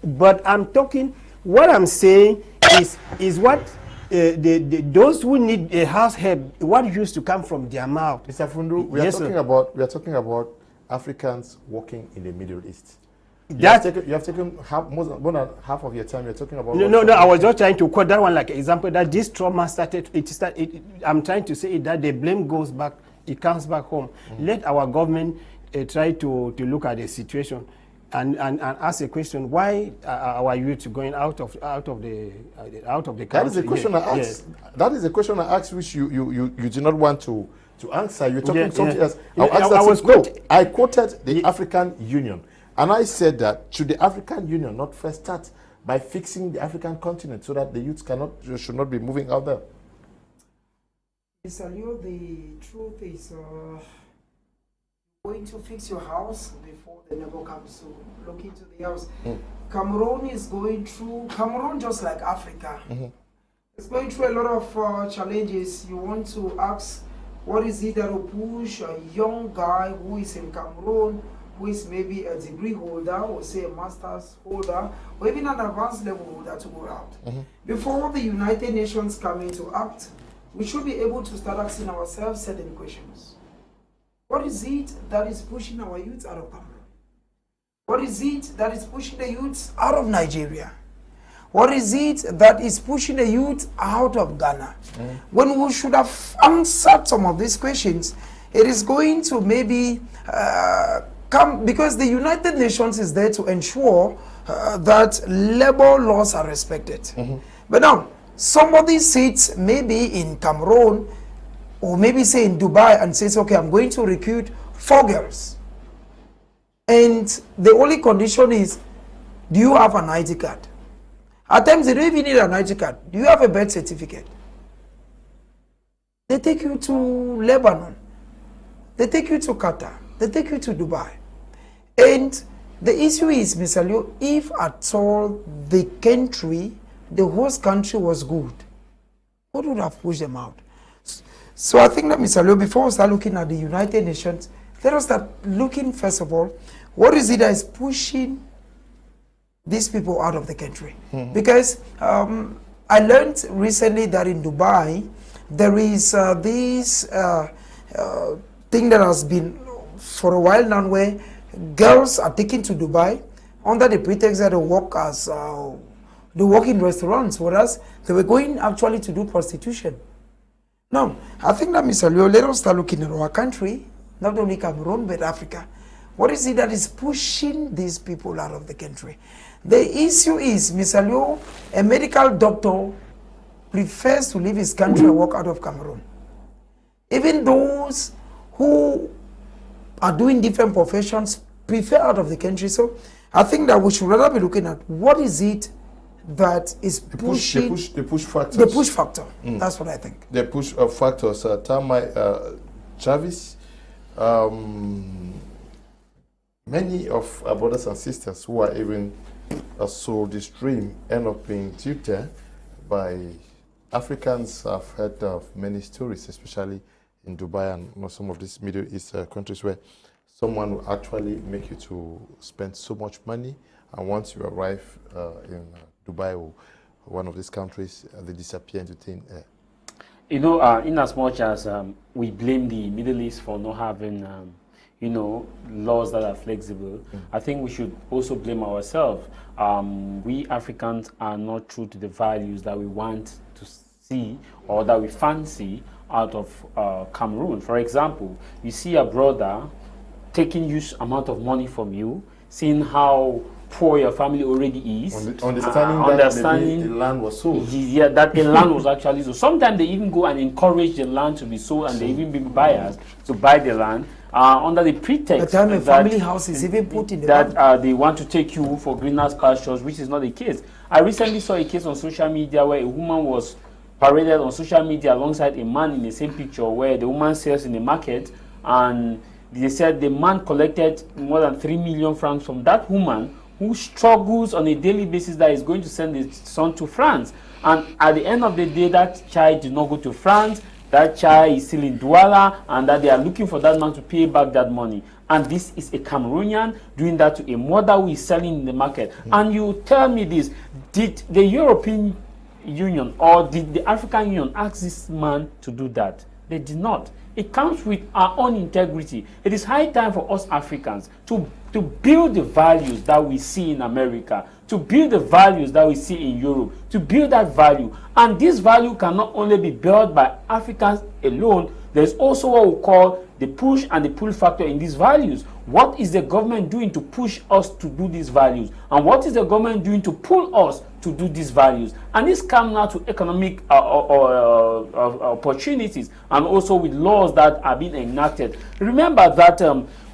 But I'm talking, what I'm saying is what those who need a house help, what used to come from their mouth. Mr. Fundu, we are talking about Africans working in the Middle East. You have taken more than half of your time. You're talking about. No. I was just trying to quote that one like an example, that this trauma started. I'm trying to say that the blame goes back. It comes back home. Let our government try to look at the situation and ask a question: why are our youth going out of the country? That is the question I asked. Yes. That is the question I asked, which you do not want to answer. You're talking something else. I quoted the African Union, and I said that should the African Union not first start by fixing the African continent so that the youths should not be moving out there? Mr. Leo, the truth is, going to fix your house before the neighbor comes to look into the house. Cameroon is going through, just like Africa, it's going through a lot of challenges. You want to ask, what is it that will push a young guy who is in Cameroon, who is maybe a degree holder, or say a master's holder, or even an advanced level holder, to go out? Before the United Nations come into act, we should be able to start asking ourselves certain questions. What is it that is pushing our youth out of Cameroon? What is it that is pushing the youth out of Nigeria? What is it that is pushing the youth out of Ghana? When we should have answered some of these questions, it is going to maybe come, because the United Nations is there to ensure that labor laws are respected. But now, somebody sits maybe in Cameroon, or maybe say in Dubai, and says, okay, I'm going to recruit 4 girls. And the only condition is, do you have an ID card? At times, they don't even need an ID card. Do you have a birth certificate? They take you to Lebanon. They take you to Qatar. They take you to Dubai. And the issue is, Mr. Leo, if at all the country, the host country was good, what would have pushed them out? So I think that, Mr. Leo, before we start looking at the United Nations, let us start looking, first of all, what is it that is pushing these people out of the country? Because I learned recently that in Dubai, there is this thing that has been for a while now where girls are taken to Dubai under the pretext that they work as they work in restaurants, whereas they were going actually to do prostitution. Now, I think that, Mr. Leo, let us start looking at our country, not only Cameroon, but Africa. What is it that is pushing these people out of the country? The issue is, Mr. Leo, a medical doctor prefers to leave his country and work out of Cameroon. Even those who are doing different professions prefer out of the country. So I think that we should rather be looking at what is it that is pushing the push factors. The push factor. That's what I think. The push factors. Mai Jarvis, many of our brothers and sisters who are even sold this dream end up being tutored by Africans. I've heard of many stories, especially in Dubai and some of these Middle East countries, where someone will actually make you to spend so much money, and once you arrive in Dubai or one of these countries, they disappear into thin air. You know, in as much as we blame the Middle East for not having, you know, laws that are flexible, I think we should also blame ourselves. We Africans are not true to the values that we want to see or that we fancy out of Cameroon. For example, you see a brother taking huge amount of money from you, seeing how poor your family already is, understanding that the land was sold. Yeah, that the land was actually sold. Sometimes they even go and encourage the land to be sold, and they even bring buyers to buy the land under the pretext that a family house is even put in the that they want to take you for greenhouse pastures, which is not the case. I recently saw a case on social media where a woman was paraded on social media alongside a man in the same picture, where the woman sells in the market, and they said the man collected more than 3 million francs from that woman, who struggles on a daily basis that is going to send his son to France. And at the end of the day, that child did not go to France, that child is still in Douala, and that they are looking for that man to pay back that money. And this is a Cameroonian doing that to a mother who is selling in the market. And you tell me this, did the European Union or did the African Union ask this man to do that? They did not. It comes with our own integrity. It is high time for us Africans to build the values that we see in America, to build the values that we see in Europe, to build that value. And this value cannot only be built by Africans alone. There's also what we call the push and the pull factor in these values. What is the government doing to push us to do these values? And what is the government doing to pull us to do these values? And this comes now to economic opportunities, and also with laws that are being enacted. Remember that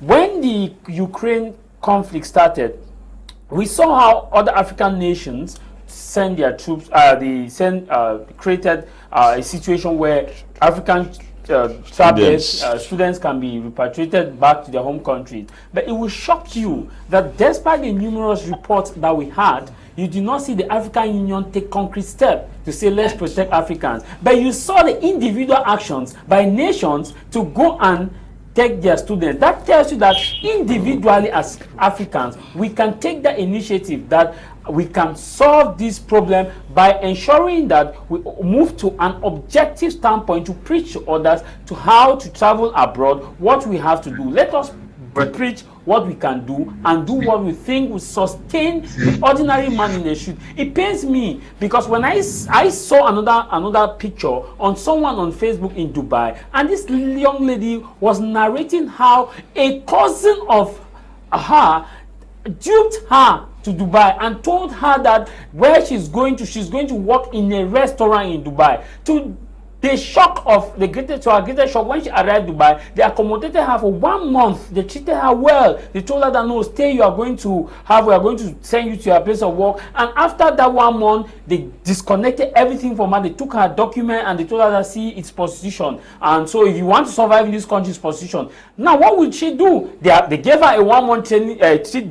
when the Ukraine conflict started, we saw how other African nations send their troops, created a situation where African students can be repatriated back to their home countries. But it will shock you that despite the numerous reports that we had, you did not see the African Union take concrete steps to say, let's protect Africans. But you saw the individual actions by nations to go and take their students. That tells you that individually as Africans, we can take that initiative, that we can solve this problem by ensuring that we move to an objective standpoint to preach to others to how to travel abroad, what we have to do. Let us preach what we can do and do what we think will sustain the ordinary man in the street. It pains me because when I saw another picture on someone on Facebook in Dubai, and this young lady was narrating how a cousin of her duped her to Dubai and told her that where she's going to work in a restaurant in Dubai. To the shock of the greatest shock, when she arrived in Dubai, they accommodated her for 1 month. They treated her well. They told her that no, stay, we are going to send you to your place of work. And after that 1 month, they disconnected everything from her. They took her document and they told her that, see, it's prostitution. And so if you want to survive in this country, it's prostitution. Now, what would she do? They gave her a 1 month training,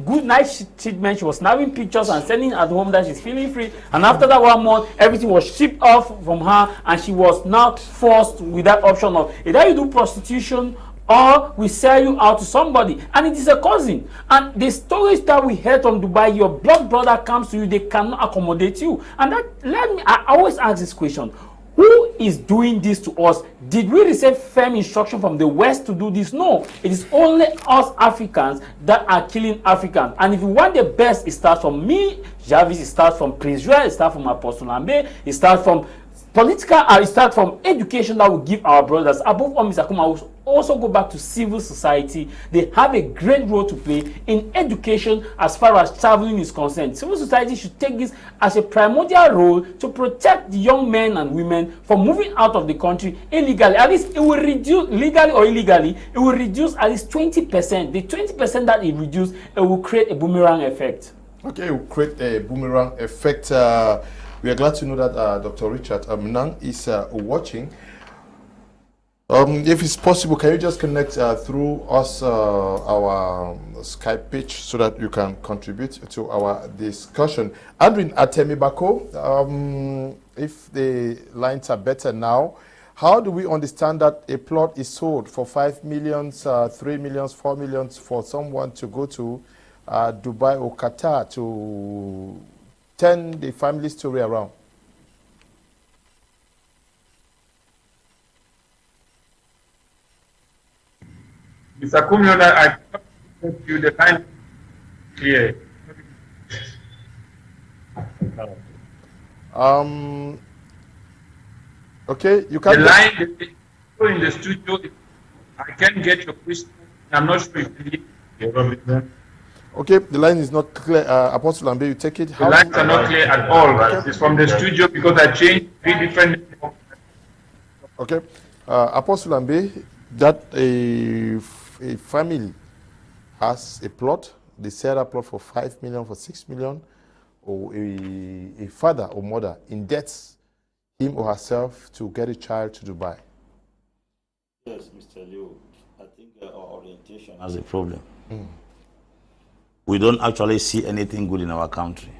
good night treatment. She was snapping pictures and sending at home that she's feeling free. And after that 1 month, everything was shipped off from her, and she was now forced with that option of either you do prostitution or we sell you out to somebody, and it is a cousin. And the stories that we heard from Dubai, your blood brother comes to you, they cannot accommodate you. And that I always ask this question: Who is doing this to us? Did we receive firm instruction from the West to do this? No. It is only us Africans that are killing Africans. And if you want the best, it starts from me, Jarvis, it starts from Prince Joel, it starts from Apostle Ambe, it starts from political, it starts from education that we give our brothers. Above all, Mr. Kum, I will also go back to civil society. They have a great role to play in education as far as traveling is concerned. Civil society should take this as a primordial role to protect the young men and women from moving out of the country illegally. At least it will reduce, legally or illegally, it will reduce at least 20%. The 20% that it reduces, it will create a boomerang effect. Okay, it will create a boomerang effect. We are glad to know that Dr. Richard Mnang is watching. If it's possible, can you just connect through us our Skype page so that you can contribute to our discussion? Andrin Atemibako, if the lines are better now, how do we understand that a plot is sold for 5 million, 3 million, 4 million for someone to go to Dubai or Qatar to turn the family story around? Mr. Kum Leonard, I thank you, the line clear. Okay, you can. The line in the studio, I can get your question. I'm not sure if you Okay, the line is not clear. Apostle Ambe, you take it. The lines are not clear at all. Okay. It's from the studio because I changed 3 different. Okay, Apostle Ambe, that a family has a plot, they sell a plot for 5 million, for 6 million, or a father or mother indebts him or herself to get a child to Dubai. Yes, Mr. Liu, I think our orientation has a problem. We don't actually see anything good in our country.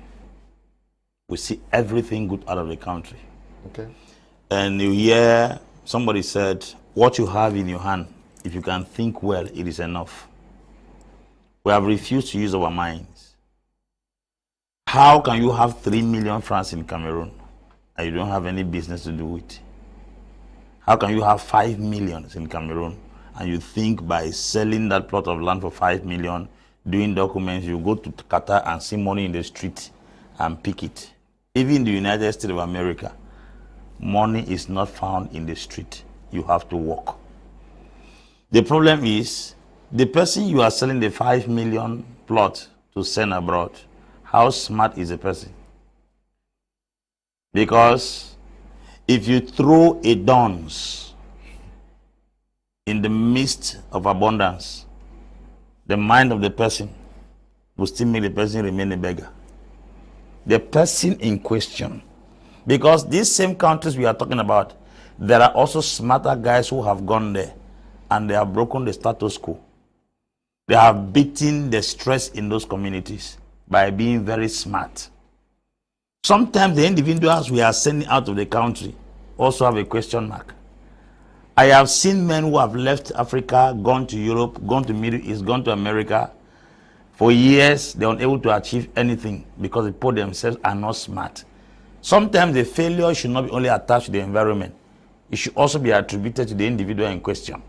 We see everything good out of the country. Okay. And you hear somebody said, what you have in your hand, if you can think well, it is enough. We have refused to use our minds. How can you have 3 million francs in Cameroon and you don't have any business to do with? How can you have 5 million in Cameroon and you think by selling that plot of land for 5 million, doing documents, you go to Qatar and see money in the street and pick it? Even in the United States of America, money is not found in the street. You have to walk. The problem is, the person you are selling the 5 million plot to send abroad, how smart is the person? Because if you throw a dance in the midst of abundance, the mind of the person will still make the person remain a beggar. The person in question, because these same countries we are talking about, there are also smarter guys who have gone there and they have broken the status quo. They have beaten the stress in those communities by being very smart. Sometimes the individuals we are sending out of the country also have a question mark. I have seen men who have left Africa, gone to Europe, gone to Middle East, gone to America. For years, they are unable to achieve anything because the people themselves are not smart. Sometimes the failure should not be only attached to the environment. It should also be attributed to the individual in question.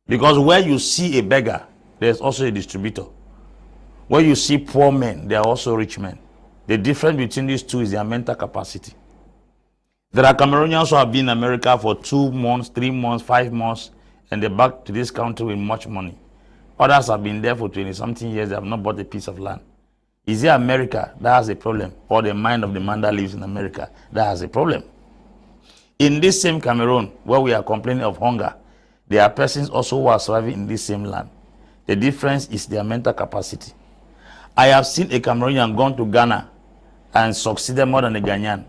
Because where you see a beggar, there's also a distributor. Where you see poor men, there are also rich men. The difference between these two is their mental capacity. There are Cameroonians who have been in America for 2 months, 3 months, 5 months, and they're back to this country with much money. Others have been there for 20-something years, they have not bought a piece of land. Is it America that has a problem, or the mind of the man that lives in America that has a problem? In this same Cameroon, where we are complaining of hunger, there are persons also who are surviving in this same land. The difference is their mental capacity. I have seen a Cameroonian gone to Ghana and succeeded more than a Ghanaian.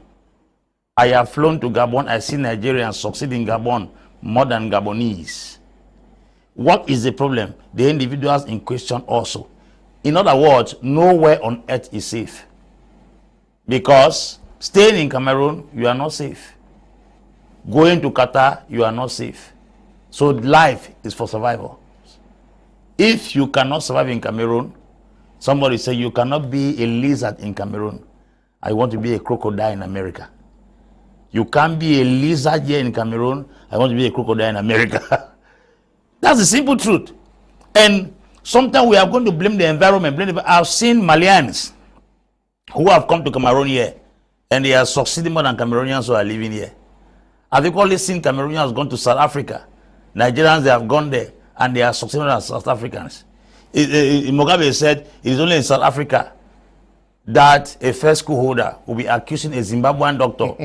I have flown to Gabon, I see Nigerians succeed in Gabon more than Gabonese. What is the problem? The individuals in question also. In other words, nowhere on earth is safe. Because staying in Cameroon, you are not safe. Going to Qatar, you are not safe. So life is for survival. If you cannot survive in Cameroon, somebody say you cannot be a lizard in Cameroon. I want to be a crocodile in America. You can't be a lizard here in Cameroon. I want to be a crocodile in America. That's the simple truth. And sometimes we are going to blame the environment. I've seen Malians who have come to Cameroon here, and they are succeeding more than Cameroonians who are living here. Have you only seen Cameroonians gone to South Africa? Nigerians, they have gone there, and they are succeeding as South Africans. Mugabe said it is only in South Africa that a first school holder will be accusing a Zimbabwean doctor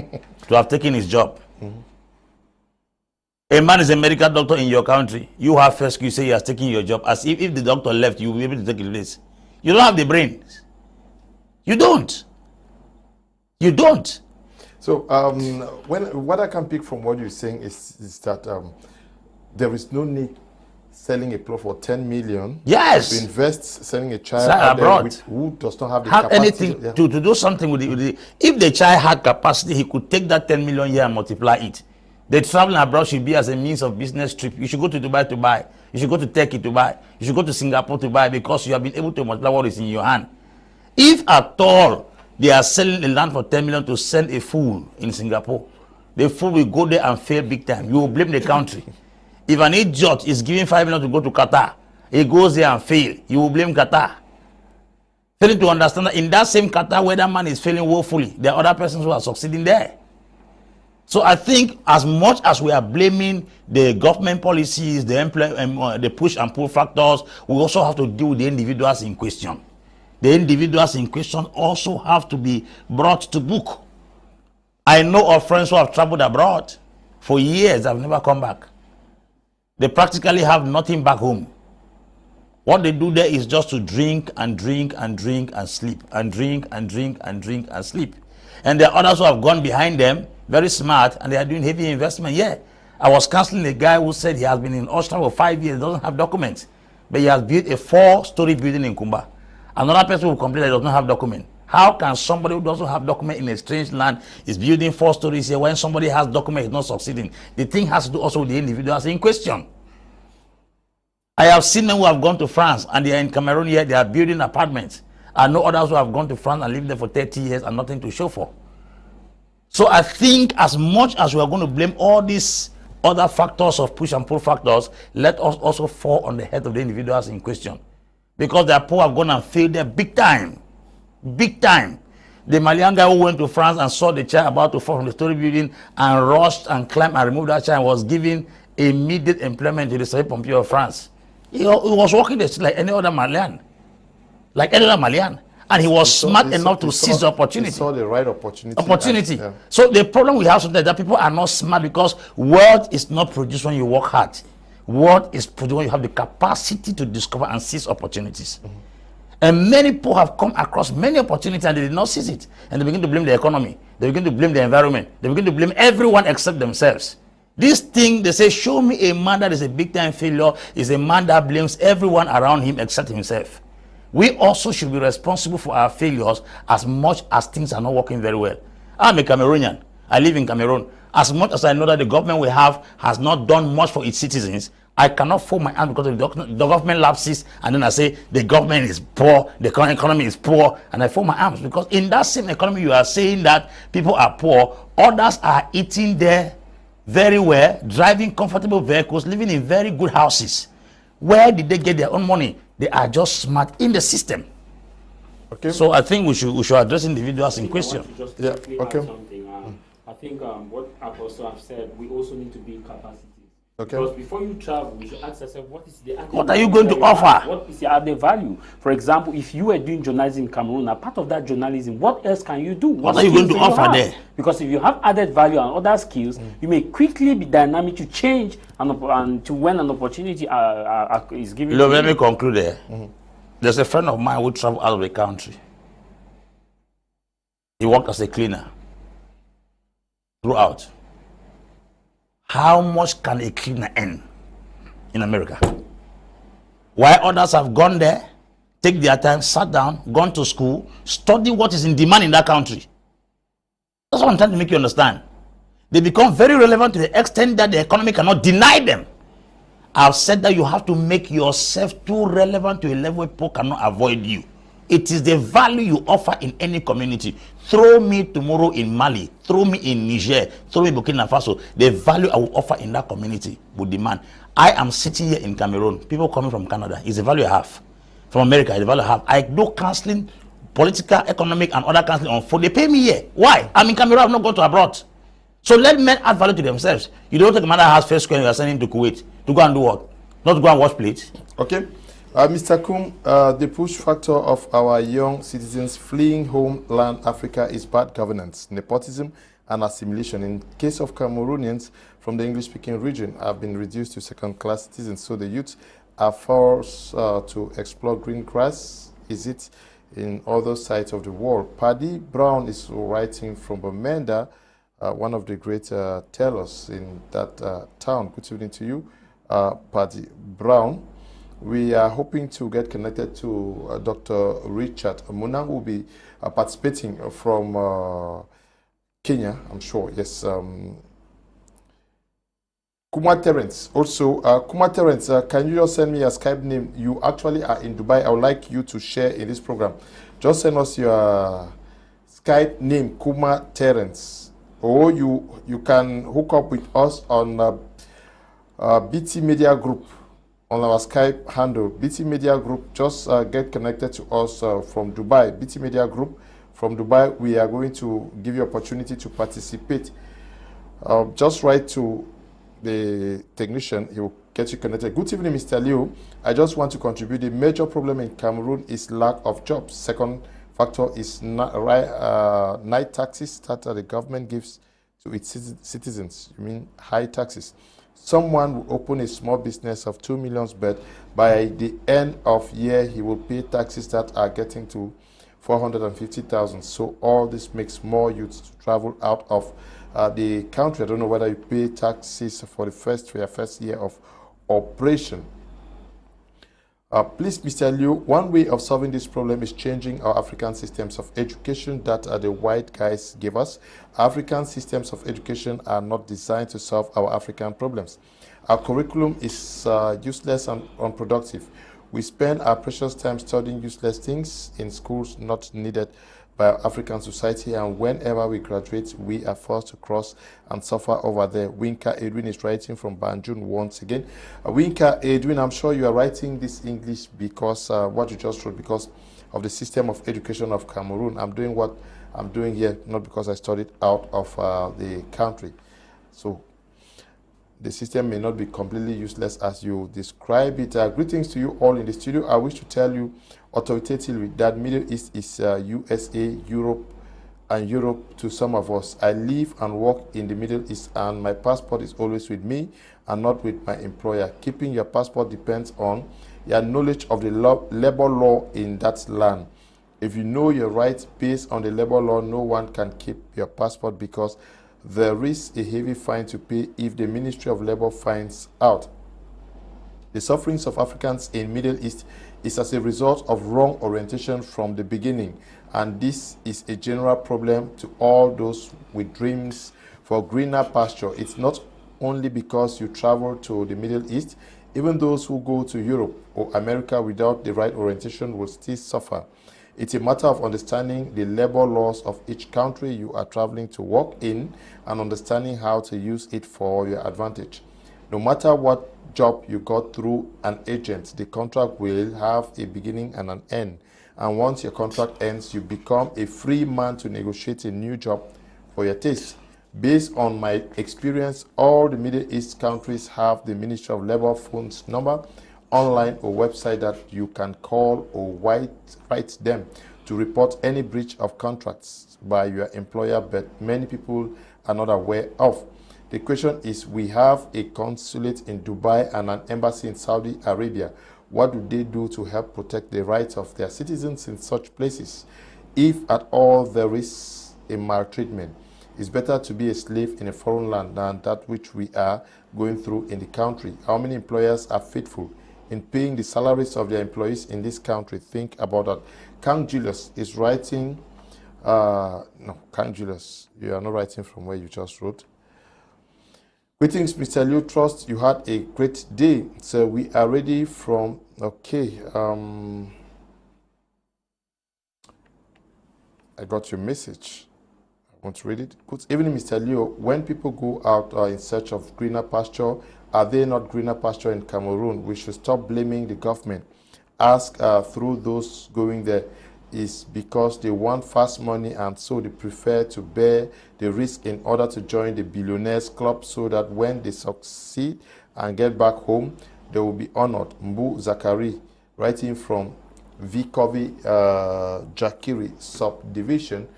to have taken his job. A man is a medical doctor in your country. You have first school, you say he has taken your job, as if the doctor left, you will be able to take his place. You don't have the brains. You don't. You don't. So what I can pick from what you're saying is that there is no need selling a plot for 10 million. Yes. To invest selling a child abroad who does not have the have capacity. anything to do something with it. If the child had capacity, he could take that 10 million here and multiply it. The traveling abroad should be as a means of business trip. You should go to Dubai to buy. You should go to Turkey to buy. You should go to Singapore to buy, because you have been able to multiply what is in your hand. If at all they are selling the land for 10 million to send a fool in Singapore, the fool will go there and fail big time. You will blame the country. If an idiot is giving 5 million to go to Qatar, he goes there and fail, you will blame Qatar. Failing to understand that in that same Qatar where that man is failing woefully, there are other persons who are succeeding there. So I think as much as we are blaming the government policies, the push and pull factors, we also have to deal with the individuals in question. The individuals in question also have to be brought to book. I know of friends who have traveled abroad for years, have never come back. They practically have nothing back home. What they do there is just to drink and drink and drink and sleep, and drink and drink and drink and sleep. And there are others who have gone behind them, very smart, and they are doing heavy investment. Yeah, I was counseling a guy who said he has been in Austria for 5 years, doesn't have documents, but he has built a 4-story building in Kumba. Another person will complain that he does not have document. How can somebody who doesn't have document in a strange land is building 4 stories here when somebody has document is not succeeding? The thing has to do also with the individuals in question. I have seen them who have gone to France and they are in Cameroon here, they are building apartments. I know others who have gone to France and lived there for 30 years and nothing to show for. So I think as much as we are going to blame all these other factors of push and pull factors, let us also fall on the head of the individuals in question. Because their poor have gone and failed there big time. Big time. The Malian guy who went to France and saw the child about to fall from the story building and rushed and climbed and removed that child, was given immediate employment to the Service Pompier of France. He was working the street like any other Malian. Like any other Malian. And he was smart enough to seize the opportunity. He saw the right opportunity. Yeah. So the problem we have sometimes that people are not smart, because wealth is not produced when you work hard. Wealth is produced when you have the capacity to discover and seize opportunities. And many people have come across many opportunities and they did not seize it. And they begin to blame the economy. They begin to blame the environment. They begin to blame everyone except themselves. This thing, they say, show me a man that is a big time failure, is a man that blames everyone around him except himself. We also should be responsible for our failures as much as things are not working very well. I'm a Cameroonian. I live in Cameroon. As much as I know that the government we have has not done much for its citizens, I cannot fold my hand because of the government lapses, and then I say the government is poor, the economy is poor, and I fold my arms, because in that same economy you are saying that people are poor, others are eating there very well, driving comfortable vehicles, living in very good houses. Where did they get their own money? They are just smart in the system. Okay. So I think we should address individuals in question. Yeah. Okay. I think what Apostle have said, we also need to build capacity. Okay. Because before you travel, you should ask yourself, what is the added What are you going to offer? What is the added value? For example, if you were doing journalism in Cameroon, a part of that journalism, what else can you do? What are you going to offer there? Because if you have added value and other skills, you may quickly be dynamic to change and to when an opportunity is given. Let me conclude there. There's a friend of mine who traveled out of the country. He worked as a cleaner throughout. How much can a cleaner earn in America? While others have gone there, take their time, sat down, gone to school, study what is in demand in that country. That's what I'm trying to make you understand. They become very relevant to the extent that the economy cannot deny them. I've said that you have to make yourself too relevant to a level where people cannot avoid you. It is the value you offer in any community. Throw me tomorrow in Mali, throw me in Niger, throw me in Burkina Faso. The value I will offer in that community will demand. I am sitting here in Cameroon. People coming from Canada is the value I have. From America, is the value I have. I do counseling, political, economic, and other counseling on phone. They pay me here. Why? I'm in Cameroon. I'm not going to abroad. So let men add value to themselves. You don't take a man that has first square and you are sending him to Kuwait to go and do what? Not to go and wash plates. Okay. Mr. Kum, the push factor of our young citizens fleeing homeland Africa is bad governance, nepotism, and assimilation. In case of Cameroonians from the English-speaking region have been reduced to second-class citizens, so the youth are forced to explore green grass. Is it in other sides of the world? Paddy Brown is writing from Bamenda, one of the great tellers in that town. Good evening to you, Paddy Brown. We are hoping to get connected to Dr. Richard Munang, who will be participating from Kenya, I'm sure. Yes. Kuma Terence. Also, Kuma Terence, can you just send me a Skype name? You actually are in Dubai. I would like you to share in this program. Just send us your Skype name, Kuma Terence. Or you can hook up with us on BT Media Group. On our Skype handle, BT Media Group. Just get connected to us from Dubai. BT Media Group from Dubai. We are going to give you opportunity to participate. Just write to the technician. He will get you connected. Good evening, Mr. Liu. I just want to contribute. The major problem in Cameroon is lack of jobs. Second factor is night taxes that the government gives to its citizens. You mean high taxes? Someone will open a small business of 2 million, but by the end of year, he will pay taxes that are getting to 450,000. So all this makes more youths to travel out of the country. I don't know whether you pay taxes for the first year of operation. Please, Mr. Liu, one way of solving this problem is changing our African systems of education that the white guys give us. African systems of education are not designed to solve our African problems. Our curriculum is useless and unproductive. We spend our precious time studying useless things in schools not needed by African society, and whenever we graduate, we are forced to cross and suffer over there. Winker Edwin is writing from Banjul once again. Winker Edwin, I'm sure you are writing this English because what you just wrote, because of the system of education of Cameroon. I'm doing what I'm doing here, not because I studied out of the country. So the system may not be completely useless as you describe it. Greetings to you all in the studio. I wish to tell you authoritatively that Middle East is USA, Europe, and Europe to some of us. I live and work in the Middle East, and my passport is always with me and not with my employer. Keeping your passport depends on your knowledge of the labor law in that land. If you know your rights based on the labor law, no one can keep your passport because there is a heavy fine to pay if the Ministry of Labor finds out. The sufferings of Africans in Middle East is as a result of wrong orientation from the beginning, and this is a general problem to all those with dreams for greener pasture. It's not only because you travel to the Middle East. Even those who go to Europe or America without the right orientation will still suffer. It's a matter of understanding the labor laws of each country you are traveling to work in and understanding how to use it for your advantage. No matter what job you got through an agent, the contract will have a beginning and an end. And once your contract ends, you become a free man to negotiate a new job for your taste. Based on my experience, all the Middle East countries have the Ministry of Labor phone's number, online or website that you can call or write them to report any breach of contracts by your employer, but many people are not aware of. The question is, we have a consulate in Dubai and an embassy in Saudi Arabia. What do they do to help protect the rights of their citizens in such places? If at all there is a maltreatment, it's better to be a slave in a foreign land than that which we are going through in the country. How many employers are faithful in paying the salaries of their employees in this country? Think about that. Kang Julius is writing, no, Kang Julius, you are not writing from where you just wrote. Greetings, Mr. Liu. Trust you had a great day. So we are ready from, okay. I got your message. I want to read it. Good evening, Mr. Leo. When people go out in search of greener pasture, are there not greener pasture in Cameroon? We should stop blaming the government. Ask through those going there is because they want fast money, and so they prefer to bear the risk in order to join the billionaires club, so that when they succeed and get back home, they will be honored. Mbu Zakari, writing from Vikovi Jakiri subdivision.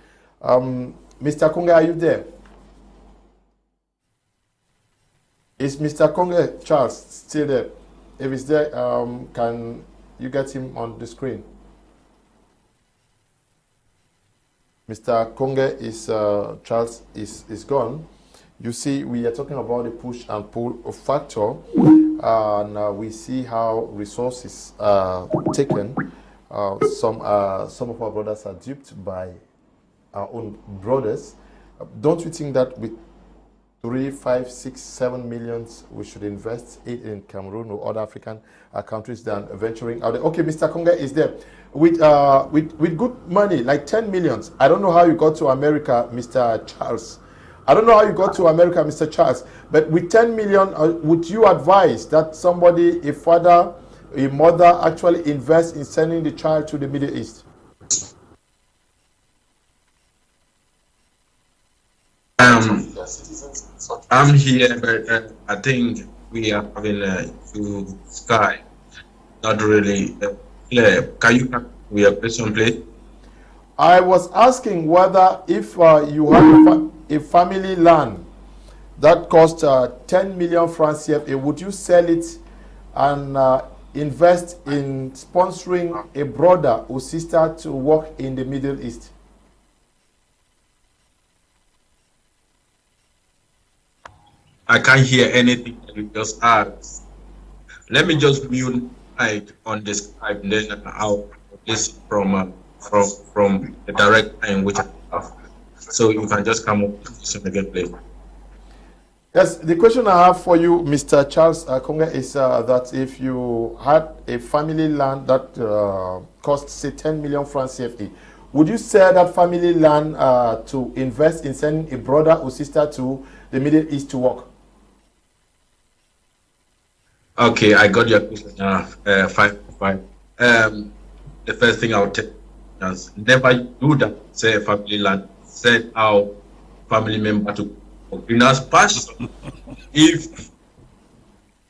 Mr. Konga, are you there? Is Mr. Konga Charles still there? If he's there, can you get him on the screen? Mr. Konga is Charles is gone. You see, we are talking about the push and pull factor, and we see how resources are taken. Some of our brothers are duped by our own brothers. Don't you think that with 3, 5, 6, 7 millions, we should invest it in Cameroon or other African countries than venturing out there? Okay, Mr. Konga is there. With good money, like 10 millions. I don't know how you got to America, Mr. Charles. I don't know how you got to America, Mr. Charles. But with 10 million, would you advise that somebody, a father, a mother, actually invest in sending the child to the Middle East? I'm here, but I think we are having a sky. Not really clear. Can you come with your question, please? I was asking whether if you have a family land that cost 10 million francs CFA, would you sell it and invest in sponsoring a brother or sister to work in the Middle East? I can't hear anything that you just asked. Let me just mute on the Skype, and then I'll listen from the direct line which I have. So you can just come up with this again, please. Yes, the question I have for you, Mr. Charles Konga, is that if you had a family land that cost, say, 10 million francs CFA, would you sell that family land to invest in sending a brother or sister to the Middle East to work? Okay, I got your question now. Fine. The first thing I'll tell you is never do that. Say a family land, send our family member to greenhouse pasture. If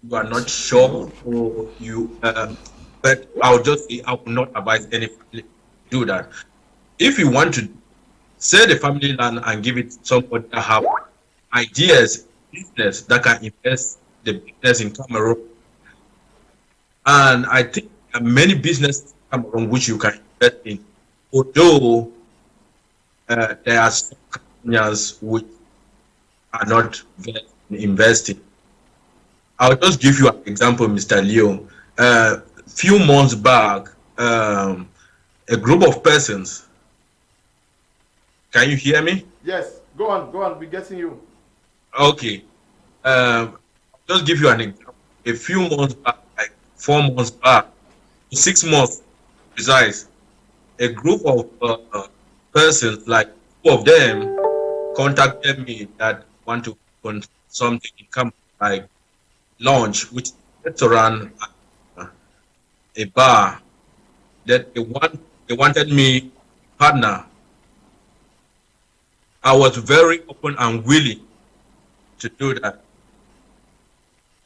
you are not sure, or you, but I'll just say I will not advise any family to do that. If you want to sell the family land and give it to somebody that have ideas, business that can invest the business in Cameroon. And I think there are many businesses in Cameroon which you can invest in, although there are some companies which are not investing. I'll just give you an example, Mr. Leo. Few months back, a group of persons. Can you hear me? Yes, go on, we're getting you. Okay. Just give you an example. A few months back, like 4 months back, 6 months precise, a group of persons, like 2 of them, contacted me that want to fund something in Cameroon, like launch, which restaurant, a bar, that they wanted me to partner. I was very open and willing to do that.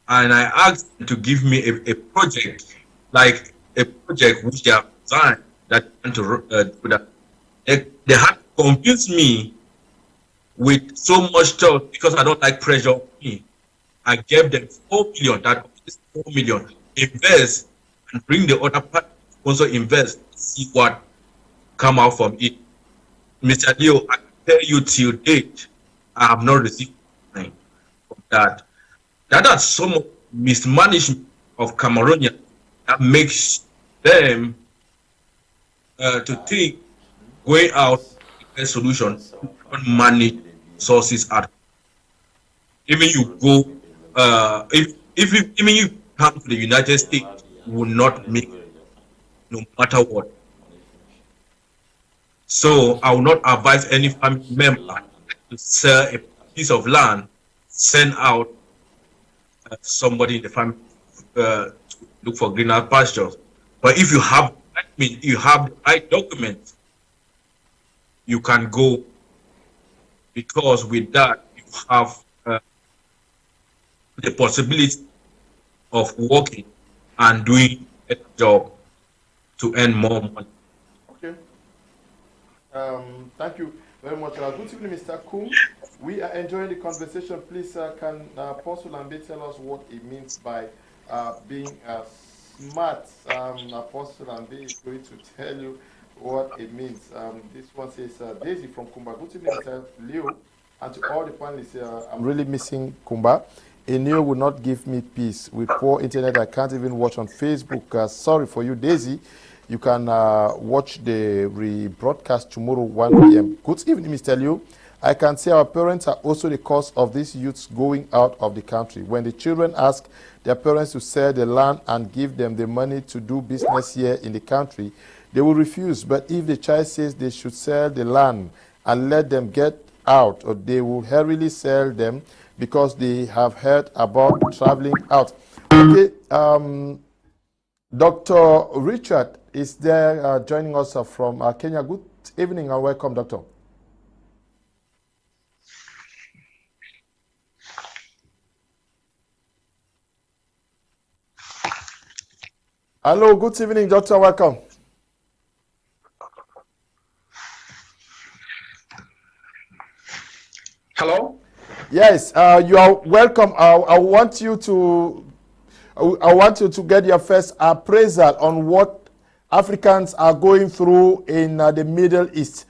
And I asked them to give me a project, like a project which they have designed that want to do that. They had to convince me with so much stuff because I don't like pressure on me. I gave them 4 million, that is 4 million. Invest and bring the other part, also invest, see what come out from it. Mr. Leo, I tell you till date, I have not received anything from that. That's some mismanagement of Cameroonians that makes them to think going out a solution, don't manage sources at. Even you go, even you come to the United States, you will not make no matter what. So I will not advise any family member to sell a piece of land, send out somebody in the family to look for greener pastures. But if you have, you have the right documents, you can go, because with that you have the possibility of working and doing a job to earn more money. Okay. Thank you very much. Good evening, Mr. Kum. We are enjoying the conversation. Please, can Apostle Ambe tell us what it means by being smart? Apostle Ambe is going to tell you what it means. This one says, Daisy from Kumba. Good evening, Mr. Leo, and to all the panelists. I'm really missing Kumba. Enio will not give me peace. With poor internet, I can't even watch on Facebook. Sorry for you, Daisy. You can watch the rebroadcast tomorrow, 1 p.m. Good evening, Mr. Liu. I can say our parents are also the cause of these youths going out of the country. When the children ask their parents to sell the land and give them the money to do business here in the country, they will refuse. But if the child says they should sell the land and let them get out, or they will hurriedly sell them because they have heard about traveling out. Okay, Dr. Richard is there joining us from Kenya. Good evening and welcome, Doctor. Hello, good evening, Doctor. Welcome. Hello? Yes, you are welcome. I want you to get your first appraisal on what Africans are going through in the Middle East.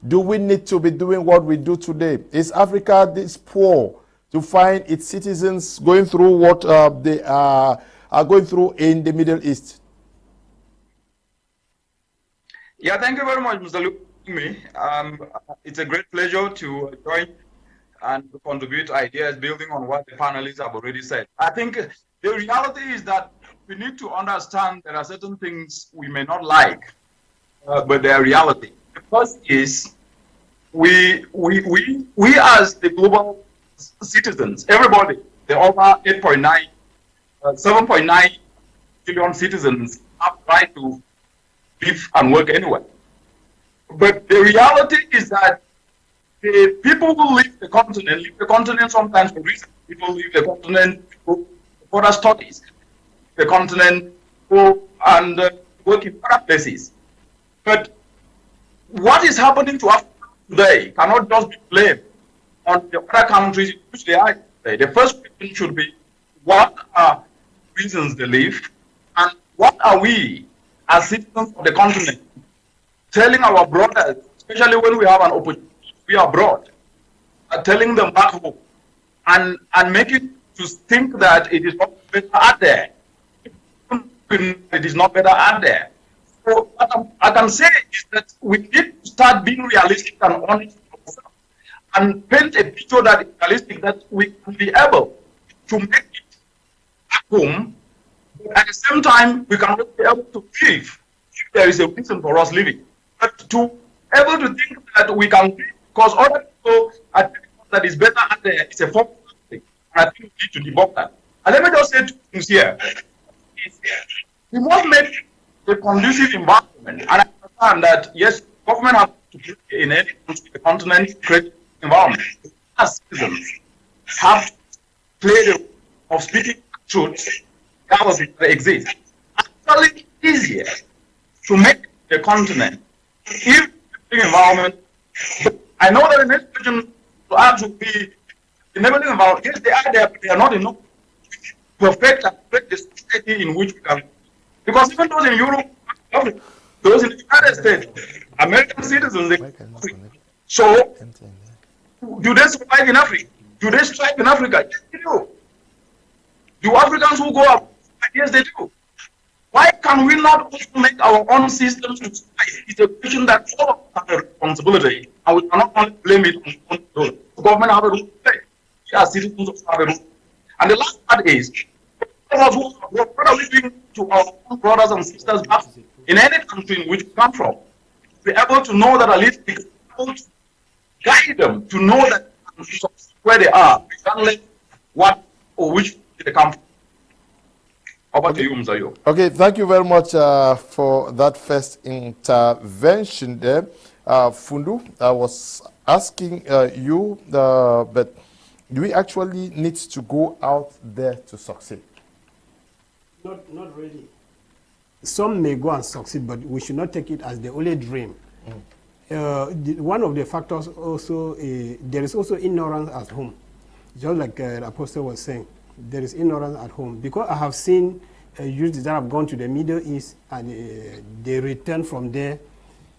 Do we need to be doing what we do today? Is Africa this poor to find its citizens going through what they are going through in the Middle East? Yeah, thank you very much, Mr. Luke. It's a great pleasure to join and contribute ideas building on what the panelists have already said. I think the reality is that we need to understand there are certain things we may not like, but they are reality. The first is we as the global citizens, everybody, the over 8.9, 7.9 billion citizens have the right to live and work anywhere. But the reality is that the people who leave the continent sometimes for reasons. People leave the continent for further studies. The continent go and work in other places. But what is happening to Africa today cannot just be blamed on the other countries in which they are today. The first question should be, what are reasons they leave, and what are we as citizens of the continent telling our brothers, especially when we have an opportunity to be abroad, telling them back home and making to think that it is not better out there. It is not better out there. So what I can say is that we need to start being realistic and honest and paint a picture that is realistic, that we can be able to make it back home, but at the same time we cannot be able to live if there is a reason for us living. But to able to think that we can live because other people are telling us that it's better out there, it's a form of thing. And I think we need to debunk that. And let me just say two things here. We must make a conducive environment. And I understand that, yes, government has to play in any country, the continent, create environment. As citizens have to play the role of speaking truth that exists. Actually, easier to make the continent if the environment. I know that the next question to ask would be enabling environment. Yes, they are there, but they are not enough to perfect and create the society in which we can. Because even those in Europe, those in the United States, American citizens, so do they survive in Africa? Do they strive in Africa? Yes, they do. Do Africans who go up? Yes, they do. Why can we not also make our own systems to survive? It's a question that all of us have a responsibility, and we cannot only blame it on the government have a role to play. We are citizens of have a role. And the last part is, what are we doing to our own brothers and sisters back in any country in which we come from? be able to know that at least we can be able to guide them to know that where they are, regardless what or which they come from. Over to you, Mzayo. Okay, thank you very much for that first intervention there. Fundu, I was asking you, but do we actually need to go out there to succeed? Not really. Some may go and succeed, but we should not take it as the only dream. One of the factors also, there is also ignorance at home. Just like the apostle was saying, there is ignorance at home. Because I have seen youths that have gone to the Middle East and they returned from there,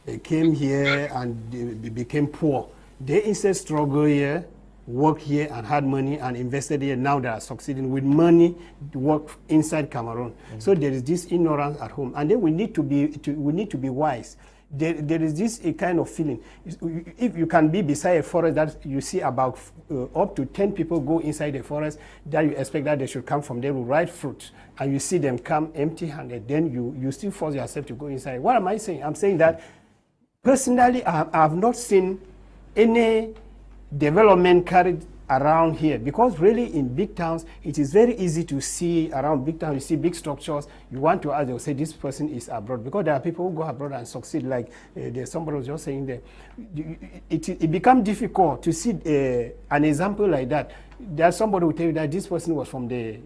they came here and they became poor. They instead struggle here, work here and had money and invested here. Now they are succeeding with money to work inside Cameroon. So there is this ignorance at home, and then we need to be wise. There is this a kind of feeling. If you can be beside a forest that you see about up to 10 people go inside the forest, that you expect that they should come from there with ripe fruit, and you see them come empty-handed, then you still force yourself to go inside. What am I saying? I'm saying that personally, I have not seen any development carried around here, because really in big towns it is very easy to see around big towns. You see big structures, you want to ask, they'll say this person is abroad, because there are people who go abroad and succeed, like somebody was just saying there. It becomes difficult to see an example like that. There's somebody will tell you that this person was from the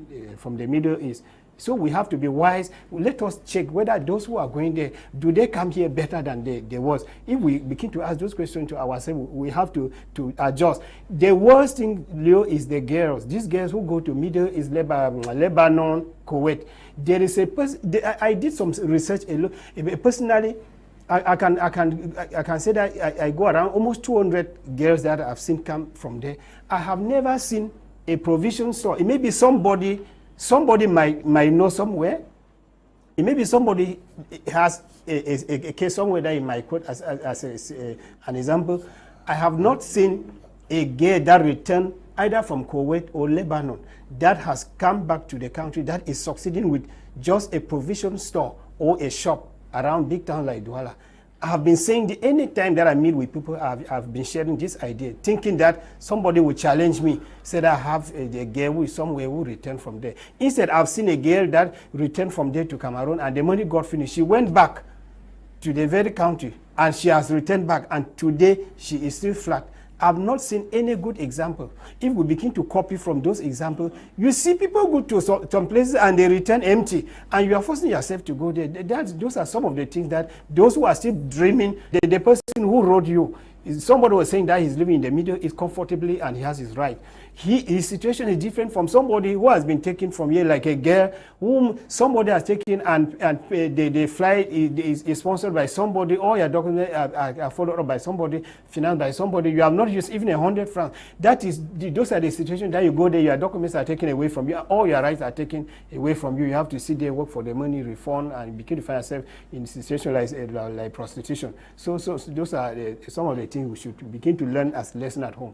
Middle East. So we have to be wise. Let us check whether those who are going there, do they come here better than they was? If we begin to ask those questions to ourselves, we have to adjust. The worst thing, Leo, is the girls. These girls who go to Middle East, Lebanon, Kuwait. There is a person. I did some research. Personally, I can say that I go around almost 200 girls that I've seen come from there. I have never seen a provision store. It may be somebody might know somewhere. It may be somebody has a case somewhere that he might quote as an example. I have not seen a girl that returned either from Kuwait or Lebanon that has come back to the country that is succeeding with just a provision store or a shop around big towns like Douala. I have been saying any time that I meet with people, I've been sharing this idea, thinking that somebody will challenge me, said I have a girl who is somewhere who returned from there. Instead, I've seen a girl that returned from there to Cameroon, and the money got finished. She went back to the very country, and she has returned back, and today she is still flat. I've not seen any good example. If we begin to copy from those examples, you see people go to some places and they return empty, and you are forcing yourself to go there. Those are some of the things that those who are still dreaming, the person who wrote you, somebody was saying that he's living in the middle is comfortably and he has his right. His situation is different from somebody who has been taken from here, like a girl whom somebody has taken and the flight is sponsored by somebody, or your documents are followed up by somebody, financed by somebody. You have not used even 100 francs. Those are the situations that you go there, your documents are taken away from you, all your rights are taken away from you. You have to sit there, work for the money, refund, and begin to find yourself in a situation like prostitution. So those are some of the things we should begin to learn as lesson at home.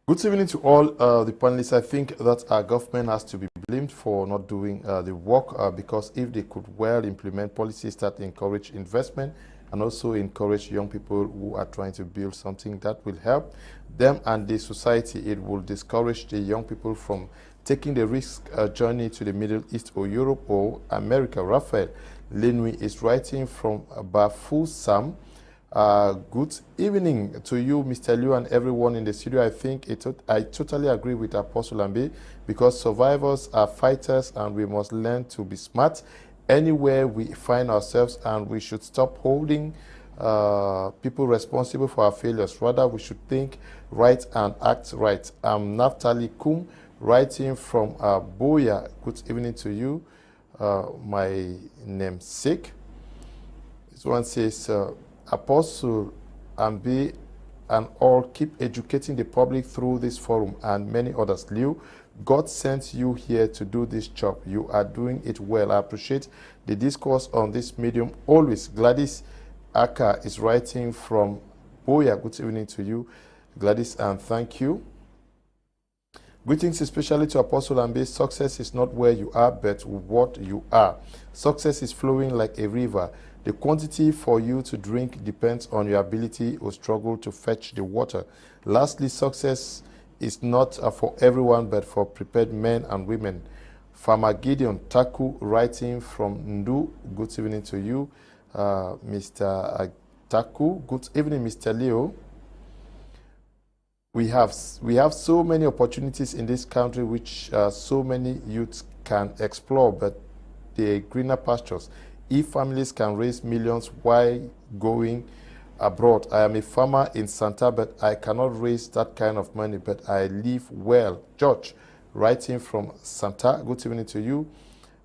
Good evening to all the panelists. I think that our government has to be blamed for not doing the work, because if they could well implement policies that encourage investment and also encourage young people who are trying to build something that will help them and the society, it will discourage the young people from taking the risk journey to the Middle East or Europe or America. Raphael Lenui is writing from Bafoussam. Good evening to you, Mr. Liu, and everyone in the studio. I think I totally agree with Apostle Ambe, because survivors are fighters and we must learn to be smart anywhere we find ourselves, and we should stop holding people responsible for our failures. Rather, we should think right and act right. I'm Naftali Kum, writing from Boya. Good evening to you, my namesake. This one says, Apostle Ambe and all, keep educating the public through this forum and many others. Liu, God sent you here to do this job. You are doing it well. I appreciate the discourse on this medium always. Gladys Aka is writing from Boya. Good evening to you, Gladys, and thank you. Greetings especially to Apostle Ambe. Success is not where you are, but what you are. Success is flowing like a river. The quantity for you to drink depends on your ability or struggle to fetch the water. Lastly, success is not for everyone, but for prepared men and women. Farmer Gideon Taku, writing from Ndu. Good evening to you, Mr. Taku. Good evening, Mr. Leo. We have so many opportunities in this country which so many youths can explore, but they're greener pastures. If families can raise millions while going abroad. I am a farmer in Santa, but I cannot raise that kind of money, but I live well. George, writing from Santa. Good evening to you,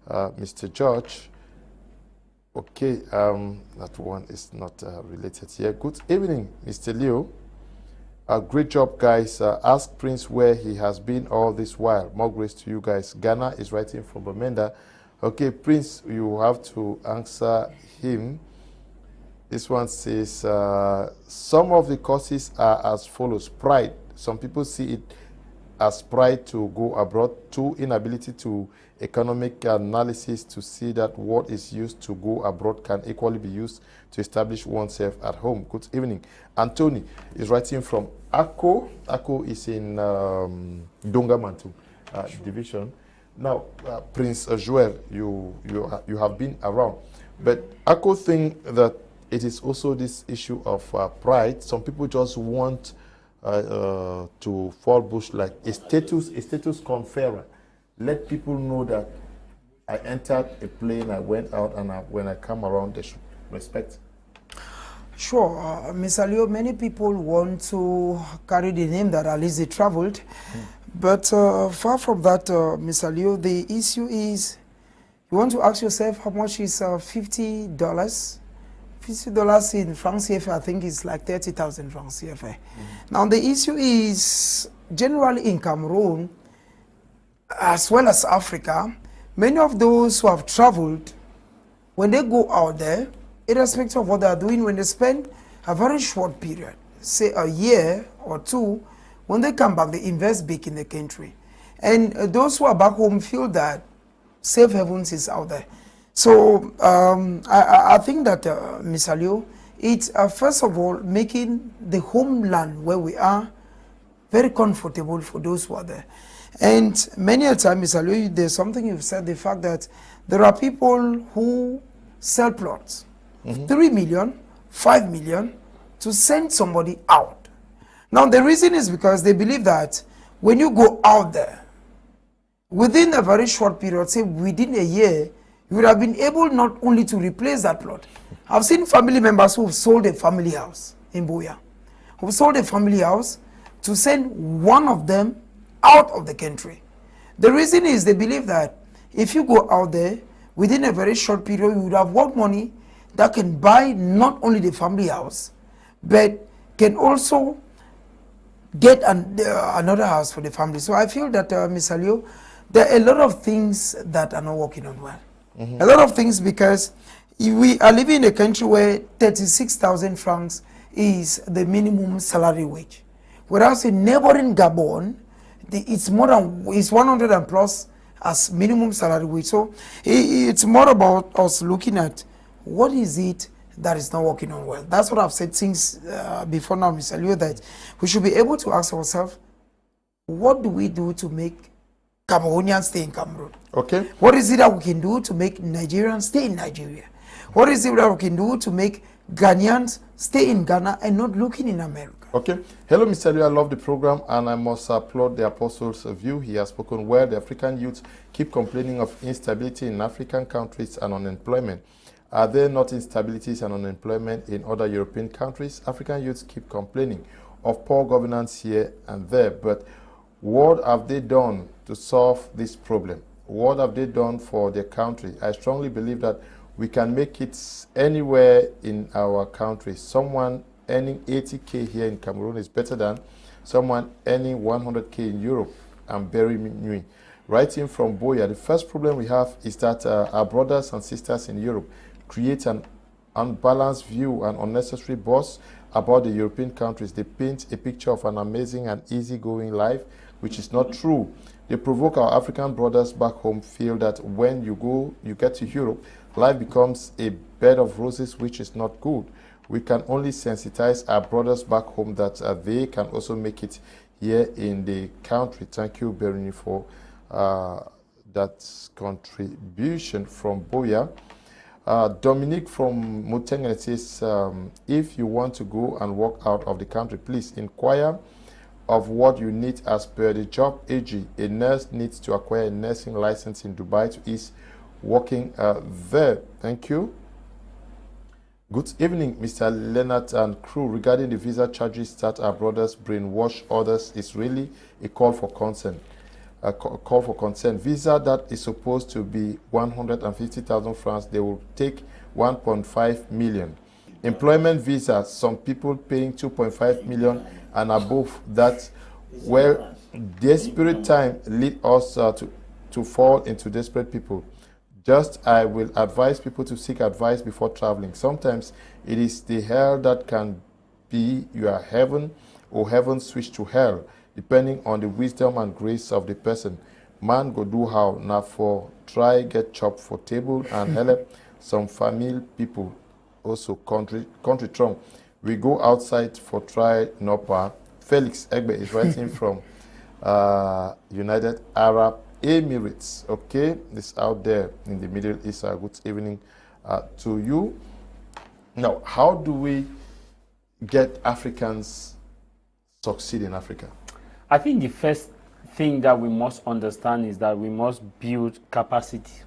Mr. George. Okay, that one is not related here. Good evening, Mr. Leo. Great job, guys. Ask Prince where he has been all this while. More grace to you guys. Ghana is writing from Bamenda. Okay, Prince, you have to answer him. This one says, some of the causes are as follows. Pride. Some people see it as pride to go abroad. 2, inability to economic analysis to see that what is used to go abroad can equally be used to establish oneself at home. Good evening. Anthony is writing from Ako. Ako is in Dongamantu division. Now, Prince Joel, you have been around, but Ako think that it is also this issue of pride. Some people just want to fall bush like a status conferrer. Let people know that I entered a plane, I went out, and when I come around, they should respect. Sure, Mr. Leo, many people want to carry the name that at least they traveled. But far from that, Mr. Leo, the issue is you want to ask yourself how much is $50? $50 in francs CFA, I think is like 30,000 francs CFA. Now the issue is generally in Cameroon, as well as Africa, many of those who have traveled, when they go out there, irrespective of what they are doing, when they spend a very short period, say a year or 2, when they come back, they invest big in the country. And those who are back home feel that safe havens is out there. So I think that, Mr. Leo, it's first of all making the homeland where we are very comfortable for those who are there. And many a time, Mr. Leo, there's something you've said, the fact that there are people who sell plots, 3 million, 5 million, to send somebody out. Now the reason is because they believe that when you go out there, within a very short period, say within a year, you would have been able not only to replace that plot. I've seen family members who have sold a family house in Boya, who sold a family house to send one of them out of the country. The reason is they believe that if you go out there, within a very short period, you would have work money that can buy not only the family house, but can also get another house for the family. So I feel that, Mr. Leo, there are a lot of things that are not working on well. A lot of things, because we are living in a country where 36,000 francs is the minimum salary wage. Whereas in neighboring Gabon, it's 100 and plus as minimum salary wage. So it's more about us looking at what is it that is not working on well. That's what I've said since before now, Mr. Leo, that we should be able to ask ourselves, what do we do to make Cameroonians stay in Cameroon? Okay. What is it that we can do to make Nigerians stay in Nigeria? What is it that we can do to make Ghanaians stay in Ghana and not looking in America? Okay. Hello, Mr. Leo. I love the program, and I must applaud the Apostle's view. He has spoken well. The African youth keep complaining of instability in African countries and unemployment. Are there not instabilities and unemployment in other European countries? African youths keep complaining of poor governance here and there, but what have they done to solve this problem? What have they done for their country? I strongly believe that we can make it anywhere in our country. Someone earning 80K here in Cameroon is better than someone earning 100K in Europe. I'm very new. Writing from Boya, the first problem we have is that our brothers and sisters in Europe create an unbalanced view and unnecessary buzz about the European countries. They paint a picture of an amazing and easygoing life, which is not true. They provoke our African brothers back home feel that when you get to Europe, life becomes a bed of roses, which is not good. We can only sensitize our brothers back home that they can also make it here in the country. Thank you, Bernie, for that contribution from Boya. Dominique from Mutengen says, if you want to go and walk out of the country, please inquire of what you need as per the job AG. A nurse needs to acquire a nursing license in Dubai to ease working there. Thank you. Good evening, Mr. Leonard and crew. Regarding the visa charges that our brothers brainwash others, is really a call for concern. A call for concern. Visa that is supposed to be 150,000 francs, they will take 1.5 million. Employment visa, some people paying 2.5 million and above that, where desperate time lead us to fall into desperate people. Just, I will advise people to seek advice before traveling. Sometimes it is the hell that can be your heaven, or heaven switch to hell, depending on the wisdom and grace of the person. Man go do how, now for try get chop for table and help some family people. Also country Trump. We go outside for try Nopa. Felix Egbe is writing from United Arab Emirates. Okay, this out there in the Middle East. Good evening to you. Now, how do we get Africans succeed in Africa? I think the first thing that we must understand is that we must build capacities,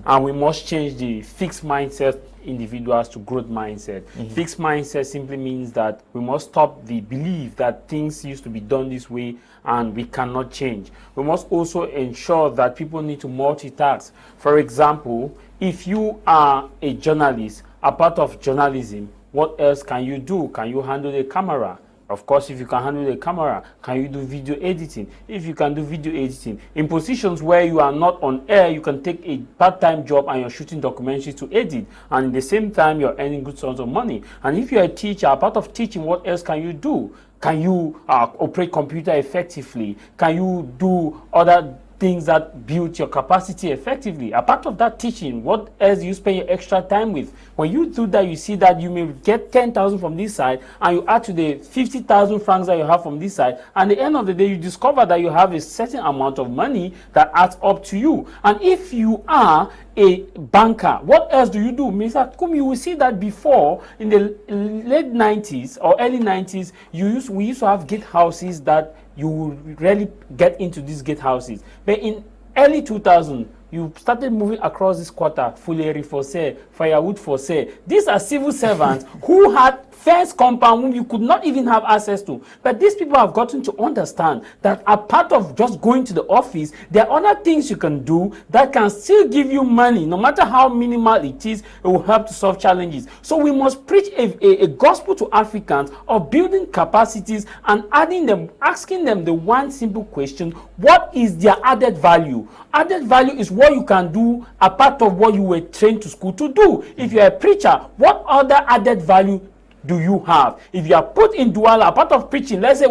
and we must change the fixed mindset individuals to growth mindset. Fixed mindset simply means that we must stop the belief that things used to be done this way and we cannot change. We must also ensure that people need to multitask. For example, if you are a journalist, a part of journalism, what else can you do? Can you handle the camera? Of course, if you can handle the camera, can you do video editing? If you can do video editing, in positions where you are not on air, you can take a part-time job and you're shooting documentaries to edit. And at the same time, you're earning good sums of money. And if you're a teacher, a part of teaching, what else can you do? Can you operate computer effectively? Can you do other things that build your capacity effectively? A part of that teaching, what else do you spend your extra time with? When you do that, you see that you may get 10,000 from this side and you add to the 50,000 francs that you have from this side, and at the end of the day you discover that you have a certain amount of money that adds up to you. And if you are a banker, what else do you do? Mr. Kum, you will see that before, in the late 90s or early 90s, we used to have gate houses that you would rarely get into these gate houses. But in early 2000, you started moving across this quarter, Fulleri for sale, Firewood for sale. These are civil servants who had fence compound whom you could not even have access to. But these people have gotten to understand that a part of just going to the office, there are other things you can do that can still give you money, no matter how minimal it is. It will help to solve challenges. So we must preach a gospel to Africans of building capacities and asking them the one simple question: what is their added value? Added value is what you can do apart of what you were trained to school to do. If you're a preacher, what other added value do you have? If you are put in Douala, a part of preaching, let's say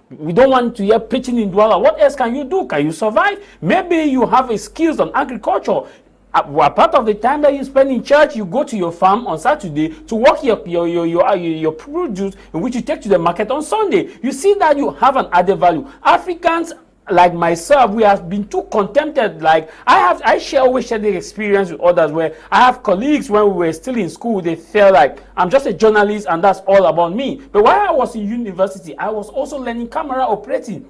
we don't want to hear preaching in Douala, what else can you do? Can you survive? Maybe you have a skills on agriculture. A part of the time that you spend in church, you go to your farm on Saturday to work your produce, in which you take to the market on Sunday. You see that you have an added value. Africans, like myself, we have been too contented. Like I always share the experience with others where I have colleagues when we were still in school, they felt like I'm just a journalist and that's all about me. But while I was in university, I was also learning camera operating.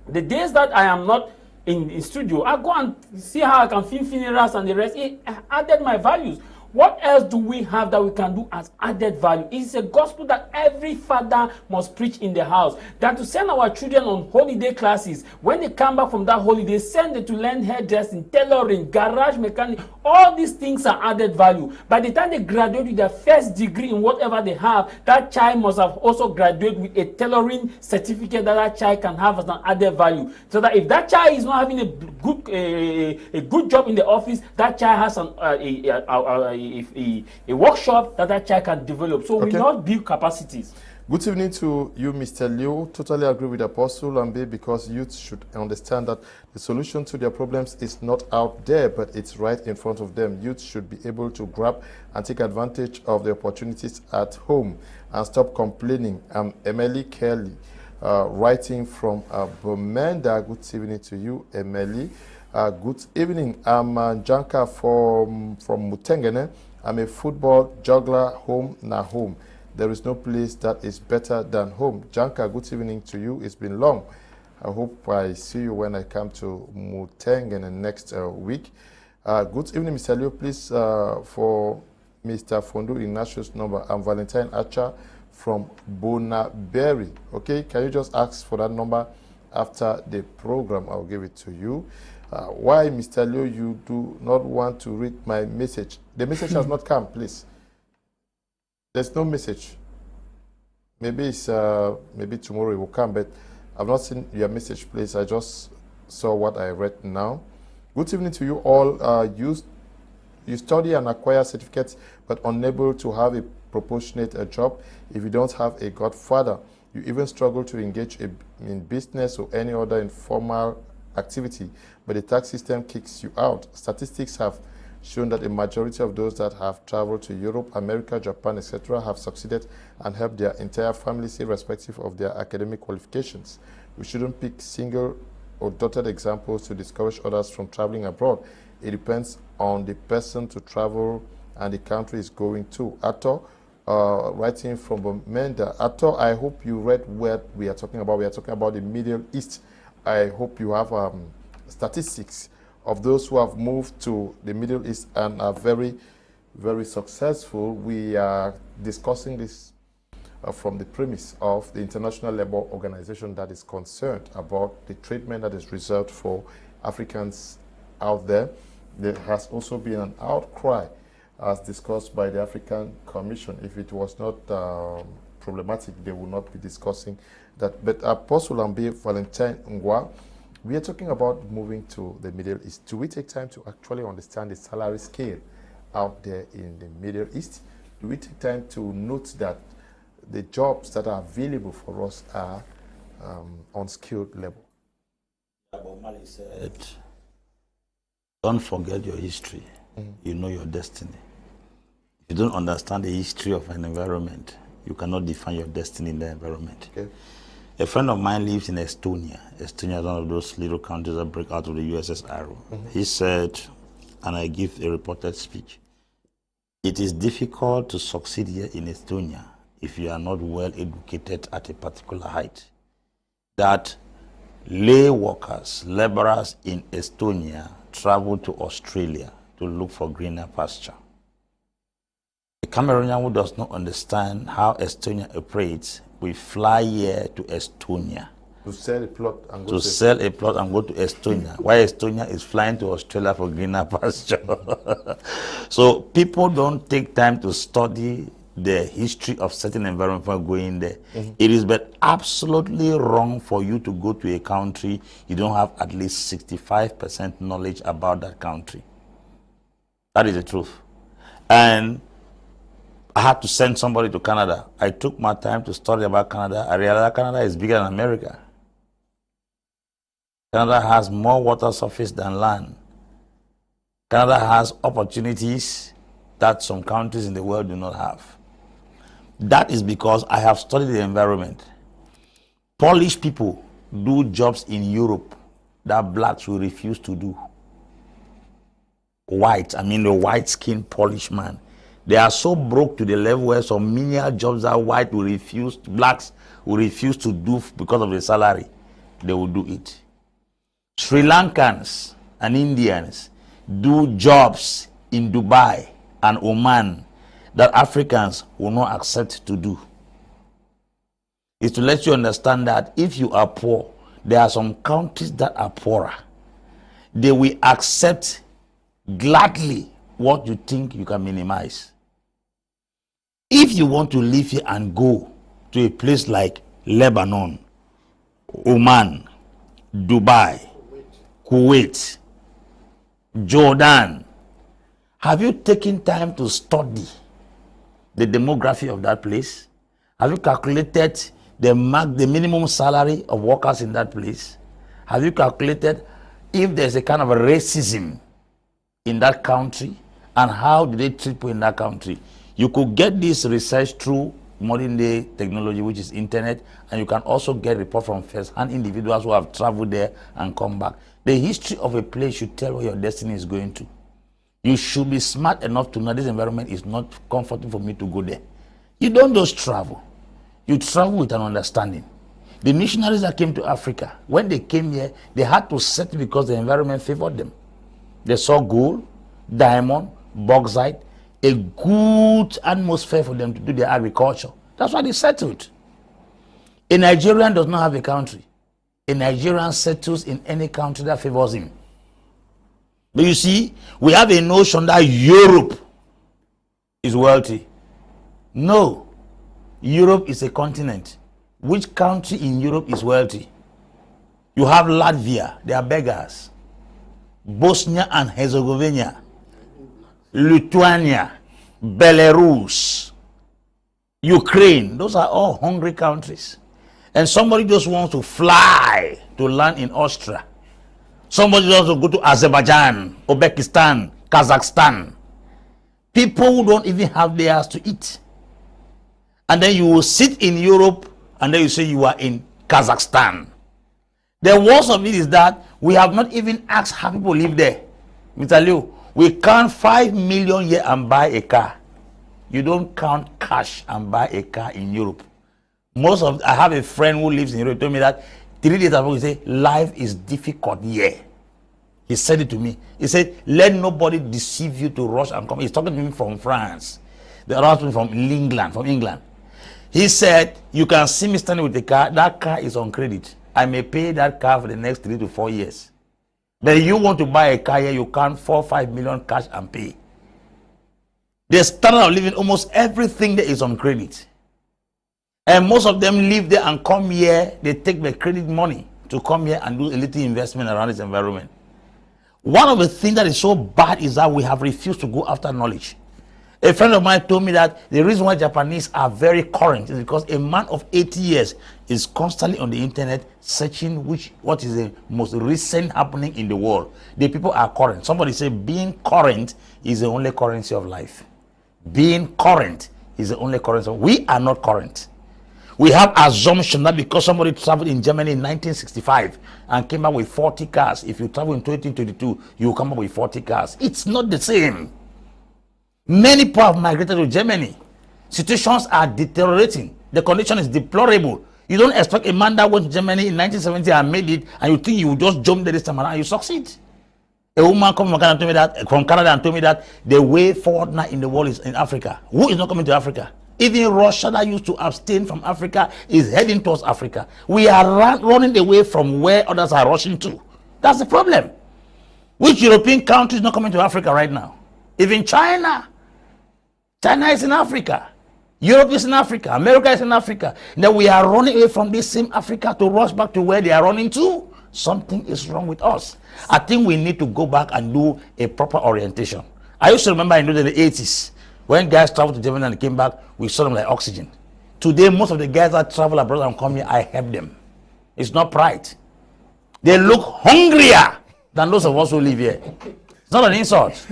The days that I am not in studio, I go and see how I can film funerals and the rest. It added my values. What else do we have that we can do as added value? It's a gospel that every father must preach in the house. That to send our children on holiday classes, when they come back from that holiday, send them to learn hairdressing, tailoring, garage mechanic. All these things are added value. By the time they graduate with their first degree in whatever they have, that child must have also graduated with a tailoring certificate that child can have as an added value. So that if that child is not having a good job in the office, that child has a workshop that child can develop. So we not build capacities. Good evening to you, Mr. Liu. Totally agree with Apostle Ambe, because youth should understand that the solution to their problems is not out there, but it's right in front of them. Youth should be able to grab and take advantage of the opportunities at home and stop complaining. I'm Emily Kelly, writing from Bomenda. Good evening to you, Emily. Good evening. I'm Janka from Mutengene. I'm a football juggler, home na home. There is no place that is better than home. Janka, good evening to you. It's been long. I hope I see you when I come to Mutengene next week. Good evening, Mr. Leo. Please, for Mr. Fondu Ignatious number, I'm Valentine Archer from Bonaberry. Okay, can you just ask for that number after the program? I'll give it to you. Why, Mr. Leo, you do not want to read my message? The message has not come, please. There's no message. Maybe it's maybe tomorrow it will come, but I've not seen your message, please. I just saw what I read now. Good evening to you all. You study and acquire certificates, but unable to have a proportionate job. If you don't have a godfather, you even struggle to engage in business or any other informal activity, but the tax system kicks you out. Statistics have shown that a majority of those that have traveled to Europe, America, Japan, etc. have succeeded and helped their entire families irrespective of their academic qualifications. We shouldn't pick single or dotted examples to discourage others from traveling abroad. It depends on the person to travel and the country is going to. Ato, writing from Bomenda. Ato, I hope you read what we are talking about. We are talking about the Middle East. I hope you have statistics of those who have moved to the Middle East and are very, very successful. We are discussing this from the premise of the International Labour Organization that is concerned about the treatment that is reserved for Africans out there. There has also been an outcry as discussed by the African Commission. If it was not problematic, they would not be discussing that. But Apostle Ambe Valentine Ngwa, we are talking about moving to the Middle East. Do we take time to actually understand the salary scale out there in the Middle East? Do we take time to note that the jobs that are available for us are on skilled level? Bob Marley said, don't forget your history. You know your destiny. If you don't understand the history of an environment, you cannot define your destiny in the environment. Okay. A friend of mine lives in Estonia. Estonia is one of those little countries that break out of the USSR. He said, and I give a reported speech, it is difficult to succeed here in Estonia if you are not well educated at a particular height. That lay workers, laborers in Estonia travel to Australia to look for greener pasture. A Cameroonian who does not understand how Estonia operates will fly here to Estonia to sell a plot and go to Estonia, while Estonia is flying to Australia for greener pasture. So people don't take time to study the history of certain environment before going there. It is but absolutely wrong for you to go to a country you don't have at least 65% knowledge about that country. That is the truth. And I had to send somebody to Canada. I took my time to study about Canada. I realized Canada is bigger than America. Canada has more water surface than land. Canada has opportunities that some countries in the world do not have. That is because I have studied the environment. Polish people do jobs in Europe that blacks will refuse to do. The white-skinned Polish man. They are so broke to the level where some menial jobs that blacks will refuse to do because of the salary. They will do it. Sri Lankans and Indians do jobs in Dubai and Oman that Africans will not accept to do. It's to let you understand that if you are poor, there are some countries that are poorer. They will accept gladly what you think you can minimize. If you want to live here and go to a place like Lebanon, Oman, Dubai, Kuwait, Jordan, have you taken time to study the demography of that place? Have you calculated the minimum salary of workers in that place? Have you calculated if there's a kind of a racism in that country, and how do they treat people in that country? You could get this research through modern day technology, which is internet, and you can also get reports from first-hand individuals who have traveled there and come back. The history of a place should tell where your destiny is going to. You should be smart enough to know this environment is not comfortable for me to go there. You don't just travel. You travel with an understanding. The missionaries that came to Africa, when they came here, they had to settle because the environment favored them. They saw gold, diamond, bauxite, a good atmosphere for them to do their agriculture. That's why they settled. A Nigerian does not have a country. A Nigerian settles in any country that favors him. But you see, we have a notion that Europe is wealthy. No. Europe is a continent. Which country in Europe is wealthy? You have Latvia, they are beggars. Bosnia and Herzegovina, Lithuania, Belarus, Ukraine, those are all hungry countries. And somebody just wants to fly to land in Austria. Somebody wants to go to Azerbaijan, Uzbekistan, Kazakhstan. People who don't even have theirs to eat. And then you will sit in Europe and then you say you are in Kazakhstan. The worst of it is that we have not even asked how people live there. Mr. Liu, we count 5 million here and buy a car. You don't count cash and buy a car in Europe. I have a friend who lives in Europe, told me that 3 days ago, he said, life is difficult here. He said it to me. He said, let nobody deceive you to rush and come. He's talking to me from France. The other one from England. He said, you can see me standing with the car. That car is on credit. I may pay that car for the next 3 to 4 years. Then you want to buy a car here, you can't 4 or 5 million cash and pay. The standard of living, almost everything there is on credit. And most of them live there and come here, they take the credit money to come here and do a little investment around this environment. One of the things that is so bad is that we have refused to go after knowledge. A friend of mine told me that the reason why Japanese are very current is because a man of 80 years is constantly on the internet searching what is the most recent happening in the world. The people are current. Somebody said being current is the only currency of life. Being current is the only currency. We are not current. We have assumption that because somebody traveled in Germany in 1965 and came back with 40 cars, if you travel in 2022, you will come up with 40 cars. It's not the same. Many people have migrated to Germany. Situations are deteriorating. The condition is deplorable. You don't expect a man that went to Germany in 1970 and made it, and you think you will just jump there this time around and you succeed. A woman from Canada and told me that the way forward now in the world is in Africa. Who is not coming to Africa? Even Russia that used to abstain from Africa is heading towards Africa. We are running away from where others are rushing to. That's the problem. Which European country is not coming to Africa right now? Even China. China is in Africa. Europe is in Africa. America is in Africa. Now we are running away from this same Africa to rush back to where they are running to. Something is wrong with us. I think we need to go back and do a proper orientation. I used to remember in the 80s, when guys traveled to Germany and came back, we saw them like oxygen. Today, most of the guys that travel abroad and come here, I help them. It's not pride. They look hungrier than those of us who live here. It's not an insult.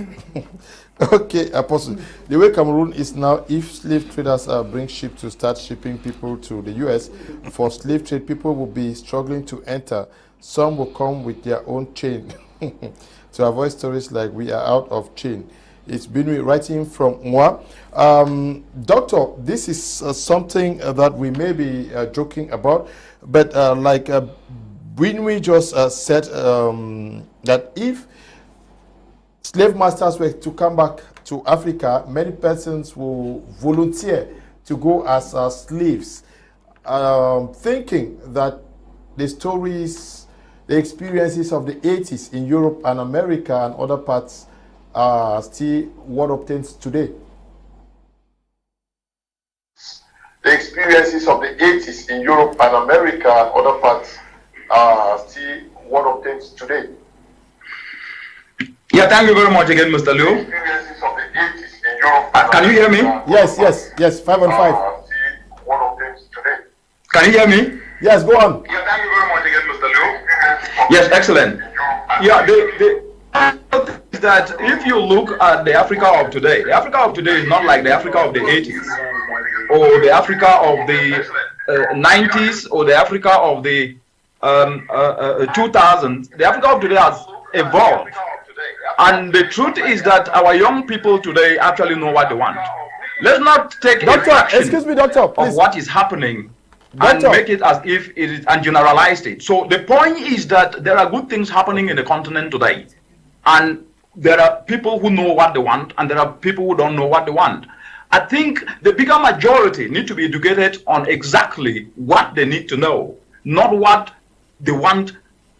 Okay, Apostle. The way Cameroon is now, if slave traders bring ships to start shipping people to the U.S. for slave trade, people will be struggling to enter. Some will come with their own chain to avoid stories like we are out of chain. It's been writing from moi. Doctor, this is something that we may be joking about, but like we just said that if slave masters were to come back to Africa, many persons will volunteer to go as slaves, thinking that the stories, the experiences of the 80s in Europe and America and other parts are still what obtains today. The experiences of the 80s in Europe and America and other parts are still what obtains today. Yeah, thank you very much again, Mr. Liu. Experiences of the 80s in Europe and Can you hear me? Yes, 5 on 5. Can you hear me? Yes, go on. Yeah, thank you very much again, Mr. Liu. Yes, excellent. Yeah, is that if you look at the Africa of today is not like the Africa of the 80s or the Africa of the 90s or the Africa of the 2000s. The Africa of today has evolved. And the truth is that our young people today actually know what they want. Let's not take a fraction excuse me, doctor, please. of what is happening and make it as if it is and generalize it. So the point is that there are good things happening in the continent today. And there are people who know what they want, and there are people who don't know what they want. I think the bigger majority need to be educated on exactly what they need to know, not what they want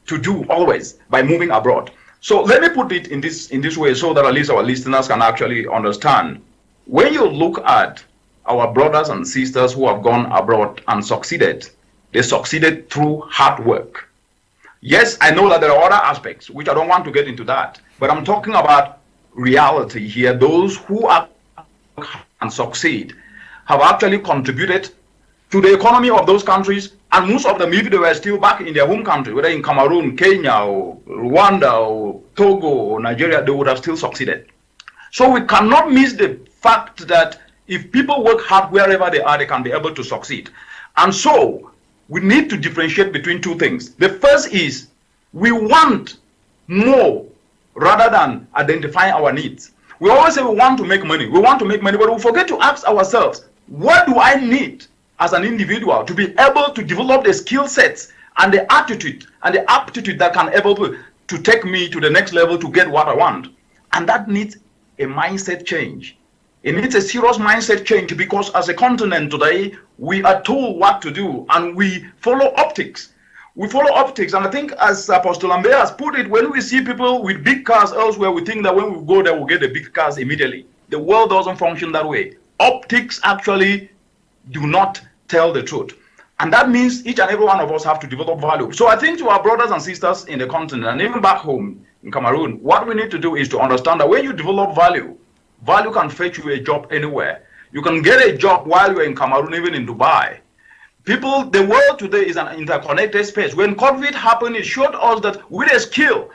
to do always by moving abroad. So let me put it in this way so that at least our listeners can actually understand. When you look at our brothers and sisters who have gone abroad and succeeded, they succeeded through hard work. Yes, I know that there are other aspects, which I don't want to get into that, but I'm talking about reality here. Those who are and succeed have actually contributed to the economy of those countries, and most of them, if they were still back in their home country, whether in Cameroon, Kenya, or Rwanda, or Togo, or Nigeria, they would have still succeeded. So we cannot miss the fact that if people work hard wherever they are, they can be able to succeed. And so we need to differentiate between two things. The first is we want more rather than identifying our needs. We always say we want to make money. We want to make money, but we forget to ask ourselves, what do I need as an individual to be able to develop the skill sets and the attitude and the aptitude that can able to take me to the next level to get what I want? And that needs a mindset change. It needs a serious mindset change, because as a continent today, we are told what to do and we follow optics. We follow optics, and I think as Apostle Ambe has put it, when we see people with big cars elsewhere, we think that when we go there, we'll get the big cars immediately. The world doesn't function that way. Optics actually do not tell the truth. And that means each and every one of us have to develop value. So I think to our brothers and sisters in the continent, and even back home in Cameroon, what we need to do is to understand that when you develop value, value can fetch you a job anywhere. You can get a job while you're in Cameroon, even in Dubai. People, the world today is an interconnected space. When COVID happened, it showed us that with a skill,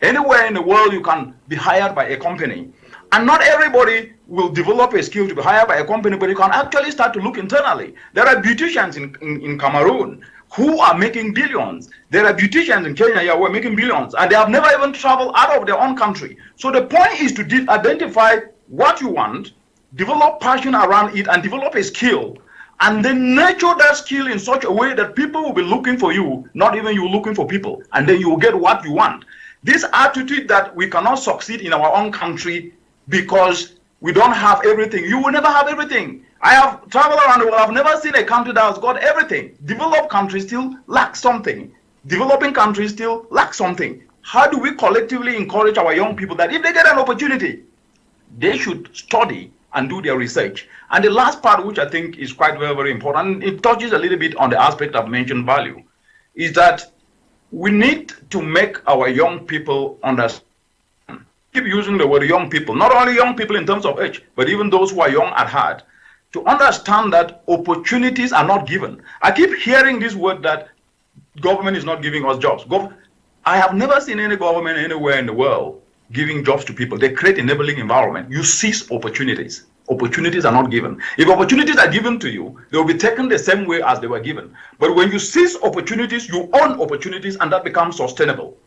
anywhere in the world you can be hired by a company. And not everybody will develop a skill to be hired by a company, but you can actually start to look internally. There are beauticians in Cameroon who are making billions. There are beauticians in Kenya who are making billions, and they have never even traveled out of their own country. So the point is to identify what you want, develop passion around it, and develop a skill, and then nurture that skill in such a way that people will be looking for you, not even you looking for people, and then you will get what you want. This attitude that we cannot succeed in our own country because we don't have everything. You will never have everything. I have traveled around the world. I've never seen a country that has got everything. Developed countries still lack something. Developing countries still lack something. How do we collectively encourage our young people that if they get an opportunity, they should study and do their research? And the last part, which I think is quite very, very important, it touches a little bit on the aspect of mentioned value, is that we need to make our young people understand. Keep using the word young people, not only young people in terms of age, but even those who are young at heart, to understand that opportunities are not given. I keep hearing this word that government is not giving us jobs. I have never seen any government anywhere in the world giving jobs to people. They create enabling environment. You seize opportunities. Opportunities are not given. If opportunities are given to you, they will be taken the same way as they were given. But when you seize opportunities, you own opportunities, and that becomes sustainable.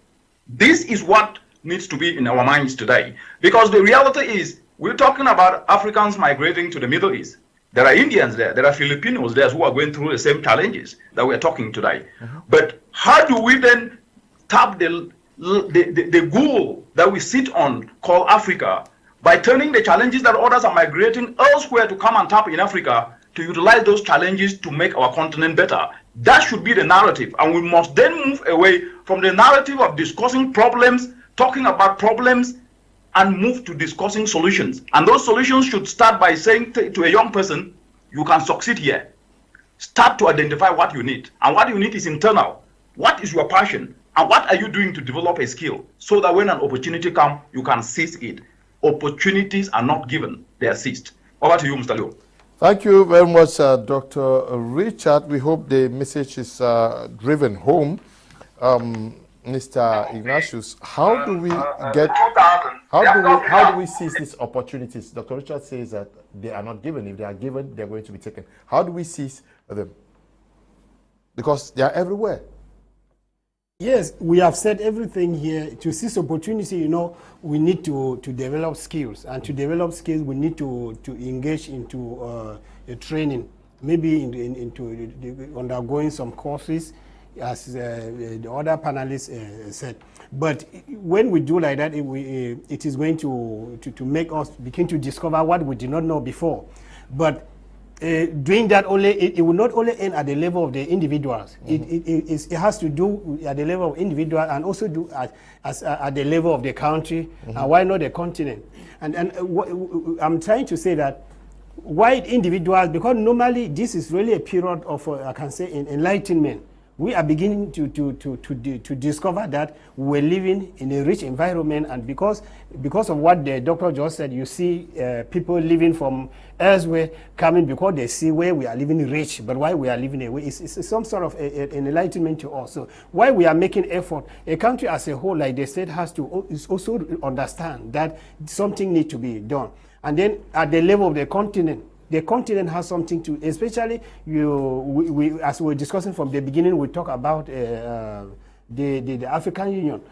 This is what needs to be in our minds today. Because the reality is, we're talking about Africans migrating to the Middle East. There are Indians there. There are Filipinos there who are going through the same challenges that we're talking today. But how do we then tap the goal that we sit on called Africa by turning the challenges that others are migrating elsewhere to come and tap in Africa to utilize those challenges to make our continent better? That should be the narrative. And we must then move away from the narrative of discussing problems, talking about problems, and move to discussing solutions. And those solutions should start by saying to a young person, you can succeed here. Start to identify what you need. And what you need is internal. What is your passion? And what are you doing to develop a skill so that when an opportunity comes, you can seize it? Opportunities are not given, they are seized. Over to you, Mr. Liu. Thank you very much, Dr. Richard. We hope the message is driven home. Mr. Ignatious, how do we get, how do we seize these opportunities? Dr. Richard says that they are not given. If they are given, they're going to be taken. How do we seize them? Because they are everywhere. Yes, we have said everything here. To seize opportunity, you know, we need to develop skills. And to develop skills, we need to engage into a training, maybe into undergoing some courses, as the other panelists said. But when we do like that, it is going to make us begin to discover what we did not know before. But doing that only, it will not only end at the level of the individuals. It has to do at the level of individual and also do at the level of the country, and why not the continent? And I'm trying to say that why individuals, because normally this is really a period of, I can say, enlightenment. We are beginning to discover that we're living in a rich environment, and because of what the doctor just said, you see people living from elsewhere coming because they see where we are living rich, but why we are living away is some sort of an enlightenment to us. So why we are making effort, a country as a whole, like they said, has to also understand that something needs to be done. And then at the level of the continent has something to, especially as we were discussing from the beginning, we talk about the African Union.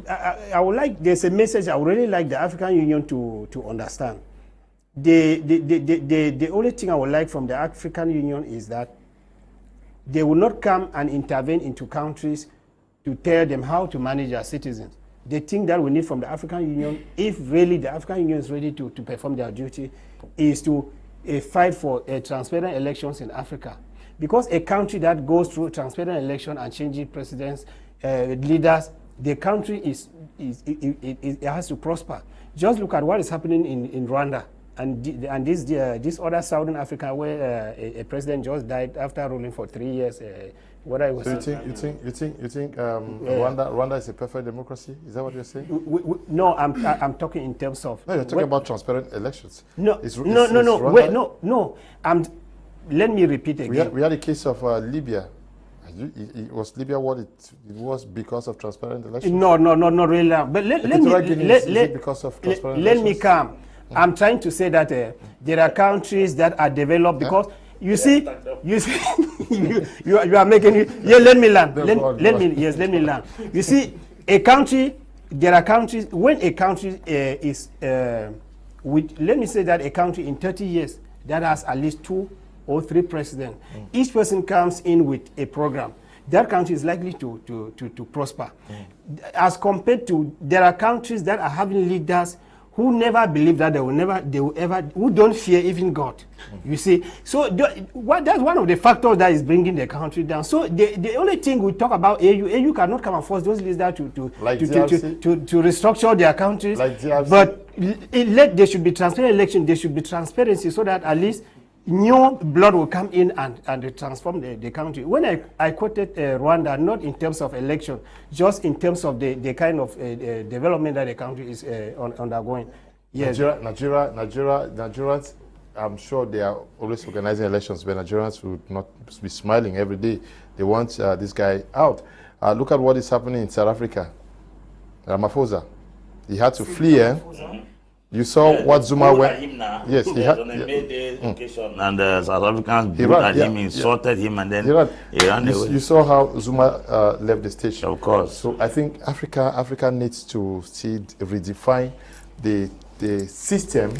I would like, there's a message I would really like the African Union to understand. The only thing I would like from the African Union is that they will not come and intervene into countries to tell them how to manage their citizens. The thing that we need from the African Union, if really the African Union is ready to perform their duty, is to fight for transparent elections in Africa. Because a country that goes through transparent election and changing presidents, leaders, the country it has to prosper. Just look at what is happening in Rwanda and this other Southern Africa, where a president just died after ruling for 3 years. What I was so you think Rwanda is a perfect democracy? Is that what you're saying? No, I'm talking in terms of. No, you're talking about transparent elections. No. Let me repeat again. We had a case of Libya. Was Libya what it was because of transparent elections? No, not really. But let me come. I'm trying to say that there are countries that are developed because you see, you are making it. Yeah, let me learn. Let me learn. You see, a country. There are countries when a country is let me say that a country in 30 years that has at least 2 or 3 presidents. Each person comes in with a program. That country is likely to prosper. As compared to, there are countries that are having leaders who never believe that they will ever, who don't fear even God. You see, so that's one of the factors that is bringing the country down. So the only thing we talk about, AU cannot come and force those leaders to restructure their countries. Like but there should be transparent election. There should be transparency so that at least new blood will come in and transform the country. When I quoted Rwanda, not in terms of election, just in terms of the kind of development that the country is undergoing. Yes. Nigerians, I'm sure they are always organizing elections, but Nigerians would not be smiling every day. They want this guy out. Look at what is happening in South Africa. Ramaphosa, he had to flee. You saw what Zuma went. Yes, he had on a May occasion, and the South Africans beat at him, insulted him, and then he ran away. You saw how Zuma left the stage. Of course. So I think Africa needs to redefine the system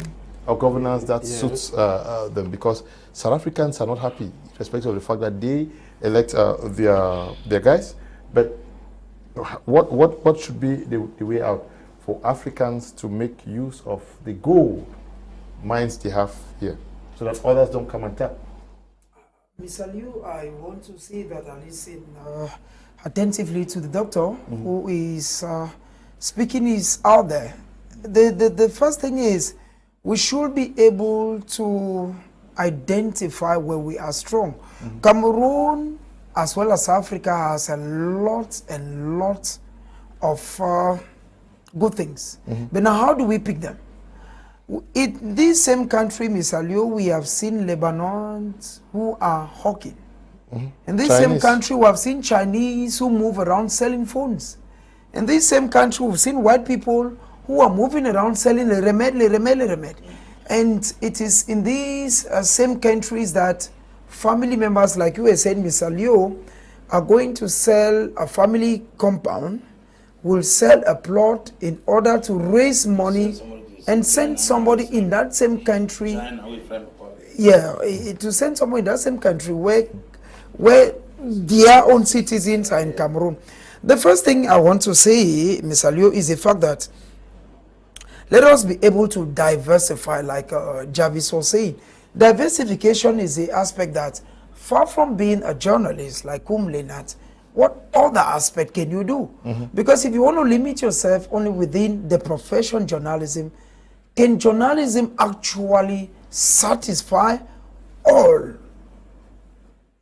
of governance that suits them, because South Africans are not happy, respect of the fact that they elect their guys. But what should be the way out for Africans to make use of the gold mines they have here, so that others don't come and tap? Mr. Liu, I want to say that I listen attentively to the doctor who is speaking is out there. The first thing is we should be able to identify where we are strong. Cameroon, as well as Africa, has a lot of good things. But now how do we pick them? In this same country, Mr. Leo, we have seen Lebanons who are hawking. In this same country, we have seen Chinese who move around selling phones. In this same country, we've seen white people who are moving around selling le remède. And it is in these same countries that family members, like you were saying, Mr. Leo, are going to sell a family compound, will sell a plot in order to raise money and send somebody in that same country. To send someone in that same country where their own citizens are in Cameroon. The first thing I want to say, Mr. Leo, is the fact that let us be able to diversify, like Jarvis was saying. Diversification is the aspect that, far from being a journalist like Kum Leonard, what other aspect can you do? Because if you want to limit yourself only within the profession journalism, can journalism actually satisfy all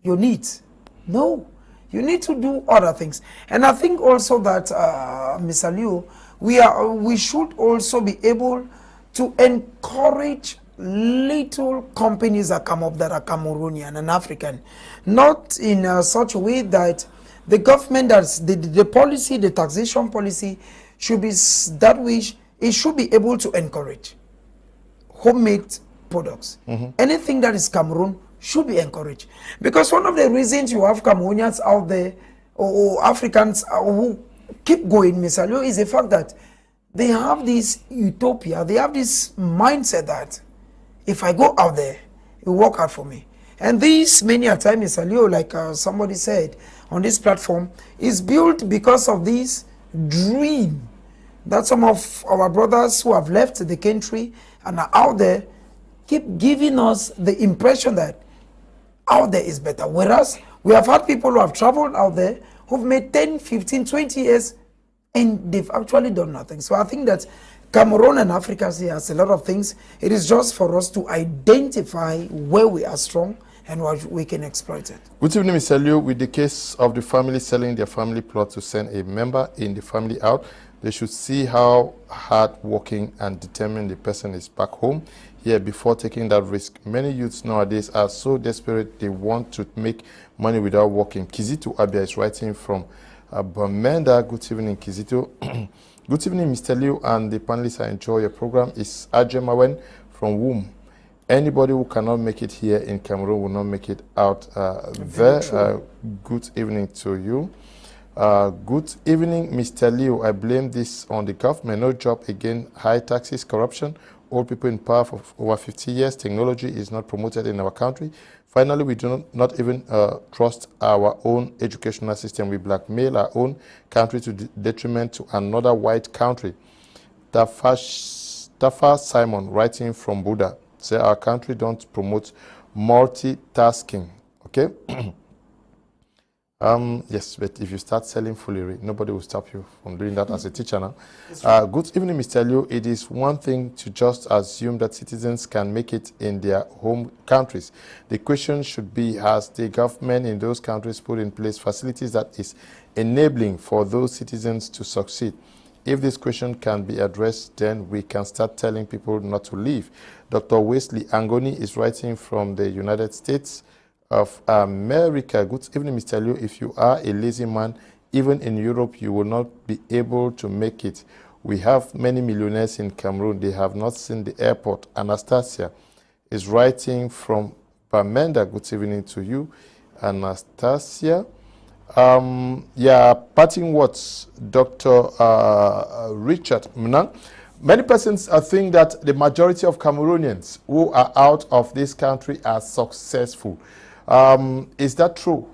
your needs? No. You need to do other things. And I think also that, Mr. Leo, we should also be able to encourage little companies that come up that are Cameroonian and African. Not in such a way that the government, the policy, the taxation policy should be that which it should be able to encourage homemade products. Anything that is Cameroon should be encouraged. Because one of the reasons you have Cameroonians out there or Africans who keep going, Mr. Leo, is the fact that they have this utopia, they have this mindset that if I go out there, it will work out for me. And this, many a time, Mr. Leo, like somebody said on this platform, is built because of this dream that some of our brothers who have left the country and are out there keep giving us the impression that out there is better. Whereas we have had people who have traveled out there who've made 10, 15, 20 years and they've actually done nothing. So I think that Cameroon and Africa has a lot of things. It is just for us to identify where we are strong and what we can exploit it. Good evening, Mr. Leo. With the case of the family selling their family plot to send a member in the family out, they should see how hard-working and determined the person is back home here before taking that risk. Many youths nowadays are so desperate they want to make money without working. Kizito Abia is writing from Bamenda. Good evening, Kizito. Good evening, Mr. Leo and the panelists. I enjoy your program. It's Ajemawen from Womb. Anybody who cannot make it here in Cameroon will not make it out there. Good evening to you. Good evening, Mr. Leo. I blame this on the government. No job again, high taxes, corruption, old people in power for over 50 years. Technology is not promoted in our country. Finally, we do not even trust our own educational system. We blackmail our own country to detriment to another white country. Tafa Simon, writing from Buddha, say our country don't promote multitasking. Okay. Yes, but if you start selling foolery, nobody will stop you from doing that as a teacher now. Good evening, Mr. Leo. It is one thing to just assume that citizens can make it in their home countries. The question should be, has the government in those countries put in place facilities that is enabling for those citizens to succeed? If this question can be addressed, then we can start telling people not to leave. Dr. Wesley Angoni is writing from the United States of America. Good evening, Mr. Leo. If you are a lazy man, even in Europe, you will not be able to make it. We have many millionaires in Cameroon. They have not seen the airport. Anastasia is writing from Bamenda. Good evening to you, Anastasia. Parting words, Dr. Richard Mnang. Many persons think that the majority of Cameroonians who are out of this country are successful. Is that true?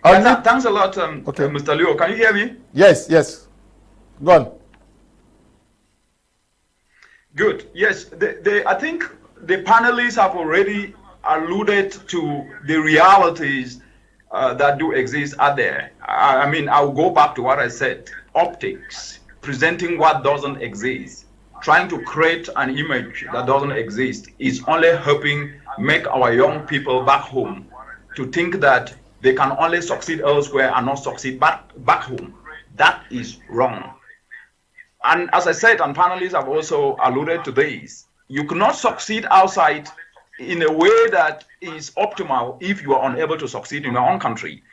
Thanks a lot, Mr. Leo. Can you hear me? Yes, yes. Go on. Good. Yes, I think the panelists have already alluded to the realities that do exist out there. I mean, I'll go back to what I said. Optics, presenting what doesn't exist. trying to create an image that doesn't exist is only helping make our young people back home to think that they can only succeed elsewhere and not succeed back home. That is wrong. And as I said, and panelists have also alluded to this, you cannot succeed outside in a way that is optimal if you are unable to succeed in your own country.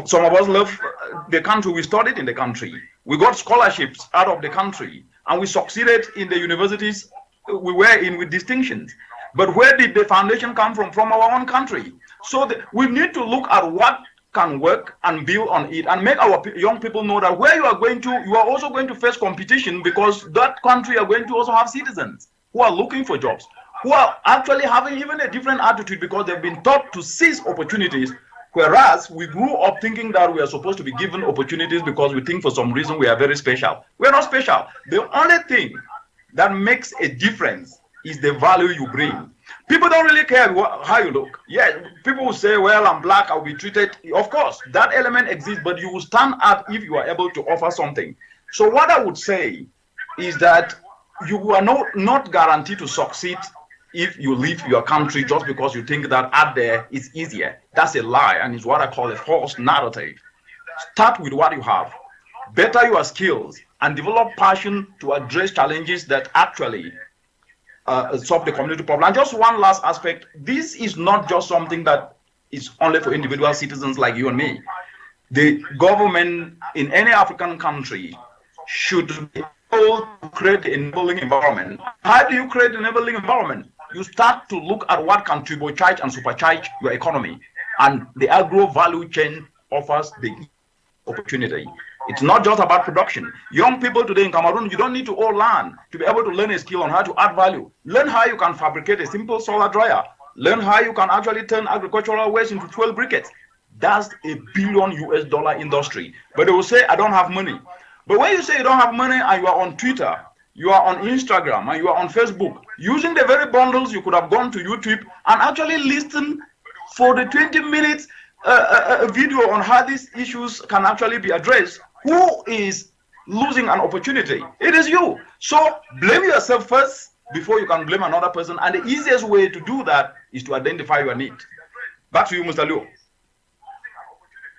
Some of us love the country. We studied in the country. We got scholarships out of the country, and we succeeded in the universities we were in with distinctions. But where did the foundation come from? From our own country. So we need to look at what can work and build on it and make our young people know that where you are going to, you are also going to face competition, because that country are going to also have citizens who are looking for jobs, who are actually having even a different attitude because they've been taught to seize opportunities, whereas we grew up thinking that we are supposed to be given opportunities because we think for some reason we are very special. We are not special. The only thing that makes a difference is the value you bring. People don't really care how you look. Yeah, people will say, well, I'm black, I'll be treated. Of course, that element exists, but you will stand out if you are able to offer something. So what I would say is that you are not guaranteed to succeed if you leave your country just because you think that out there is easier. That's a lie, and it's what I call a false narrative. Start with what you have. Better your skills and develop passion to address challenges that actually solve the community problem. And just one last aspect, this is not just something that is only for individual citizens like you and me. The government in any African country should be able to create the enabling environment. How do you create an enabling environment? You start to look at what can turbocharge and supercharge your economy. And the agro value chain offers the opportunity. It's not just about production. Young people today in Cameroon, you don't need to own land to be able to learn a skill on how to add value. Learn how you can fabricate a simple solar dryer. Learn how you can actually turn agricultural waste into fuel briquettes. That's $1 billion industry. But they will say, I don't have money. But when you say you don't have money and you are on Twitter, you are on Instagram, and you are on Facebook, using the very bundles, you could have gone to YouTube and actually listen for the 20 minutes video on how these issues can actually be addressed. Who is losing an opportunity? It is you. So blame yourself first before you can blame another person. And the easiest way to do that is to identify your need. Back to you, Mr. Liu.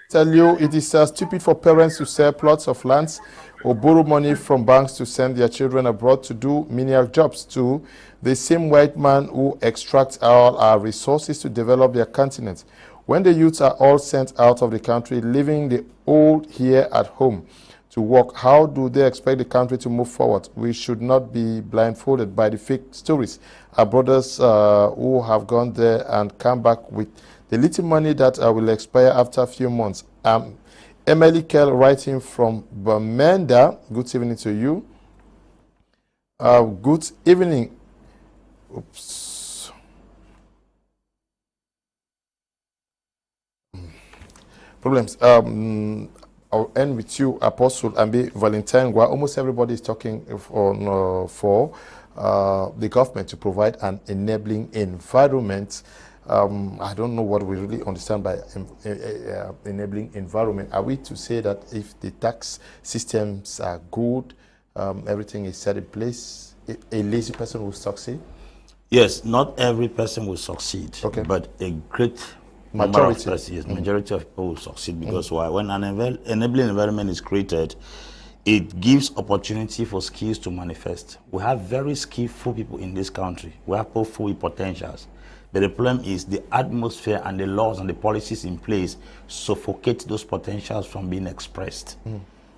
Tell you, it is stupid for parents to sell plots of lands or borrow money from banks to send their children abroad to do menial jobs to the same white man who extracts all our resources to develop their continent. When the youths are all sent out of the country, leaving the old here at home to work, how do they expect the country to move forward? We should not be blindfolded by the fake stories. Our brothers who have gone there and come back with the little money that will expire after a few months. Emily Kell writing from Bamenda. Good evening to you. Good evening. Oops. Problems. I'll end with you, Apostle Ambe Valentine, where almost everybody is talking on for the government to provide an enabling environment. I don't know what we really understand by enabling environment. Are we to say that if the tax systems are good, everything is set in place, a lazy person will succeed? Yes, not every person will succeed, okay, but a great majority of people will succeed, because why? When an enabling environment is created, it gives opportunity for skills to manifest. We have very skillful people in this country. We have people full with potentials. But the problem is the atmosphere and the laws and the policies in place suffocate those potentials from being expressed.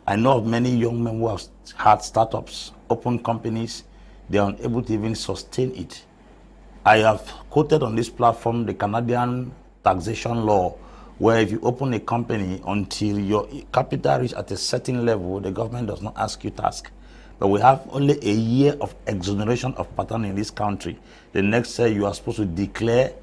I know of many young men who have had startups, open companies, they are unable to even sustain it. I have quoted on this platform the Canadian taxation law, where if you open a company, until your capital reaches at a certain level, the government does not ask you tax. But we have only a year of exoneration of pattern in this country. The next year you are supposed to declare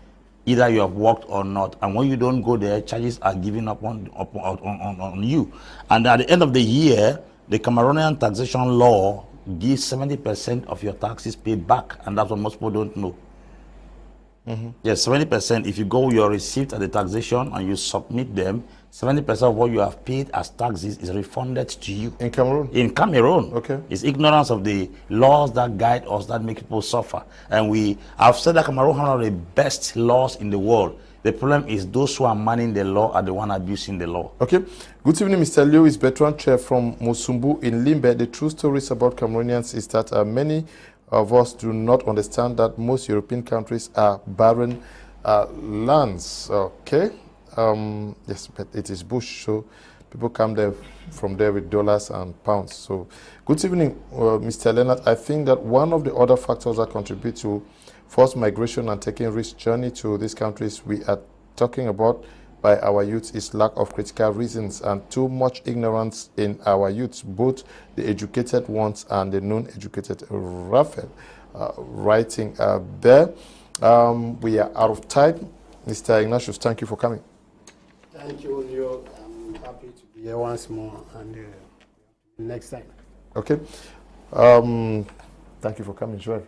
either you have worked or not. And when you don't go there, charges are given up on you. And at the end of the year, the Cameroonian taxation law gives 70% of your taxes paid back. And that's what most people don't know. Yes, 70%. If you go your receipt at the taxation and you submit them, 70% of what you have paid as taxes is refunded to you. In Cameroon? In Cameroon. Okay. It's ignorance of the laws that guide us that make people suffer. And I've said that Cameroon has one of the best laws in the world. The problem is those who are manning the law are the one abusing the law. Okay. Good evening, Mr. Liu. Is Bertrand Chair from Musumbu in Limbe. The true stories about Cameroonians is that many of us do not understand that most European countries are barren lands. Okay. Yes, but it is bush, so people come there from there with dollars and pounds. So, good evening, Mr. Leonard. I think that one of the other factors that contribute to forced migration and taking risk journey to these countries we are talking about by our youth is lack of critical reasons and too much ignorance in our youth, both the educated ones and the non-educated. Raphael writing there. We are out of time. Mr. Ignatious, thank you for coming. Thank you, Leo. I'm happy to be here once more, and next time. Okay. Thank you for coming, Joel.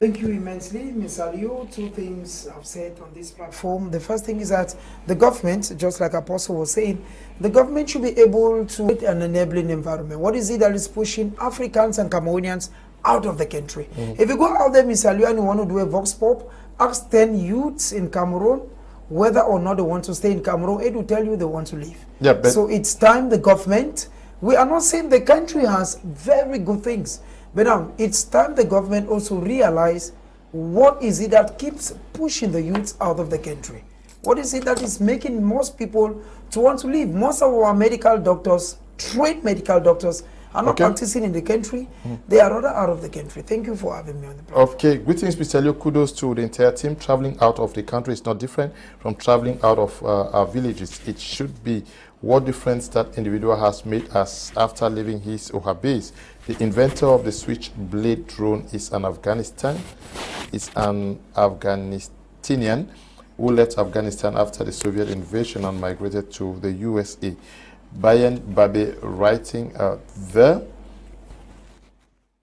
Thank you immensely, Mr. Leo. Two things I've said on this platform. The first thing is that the government, just like Apostle was saying, the government should be able to create an enabling environment. What is it that is pushing Africans and Cameroonians out of the country? If you go out there, Mr. Leo, and you want to do a vox pop, ask 10 youths in Cameroon whether or not they want to stay in Cameroon. It will tell you they want to leave. Yeah, but so it's time the government, we are not saying the country has very good things, but now it's time the government also realize what is it that keeps pushing the youth out of the country. What is it that is making most people to want to leave? Most of our medical doctors, trained medical doctors, are not practicing in the country. They are rather out of the country. Thank you for having me on the platform. Okay, greetings, Mr. Leo. Kudos to the entire team. Traveling out of the country is not different from traveling out of our villages. It should be what difference that individual has made us after leaving his or her base. The inventor of the switchblade drone is an Afghanistanian who left Afghanistan after the Soviet invasion and migrated to the USA. Bayan Babe writing there.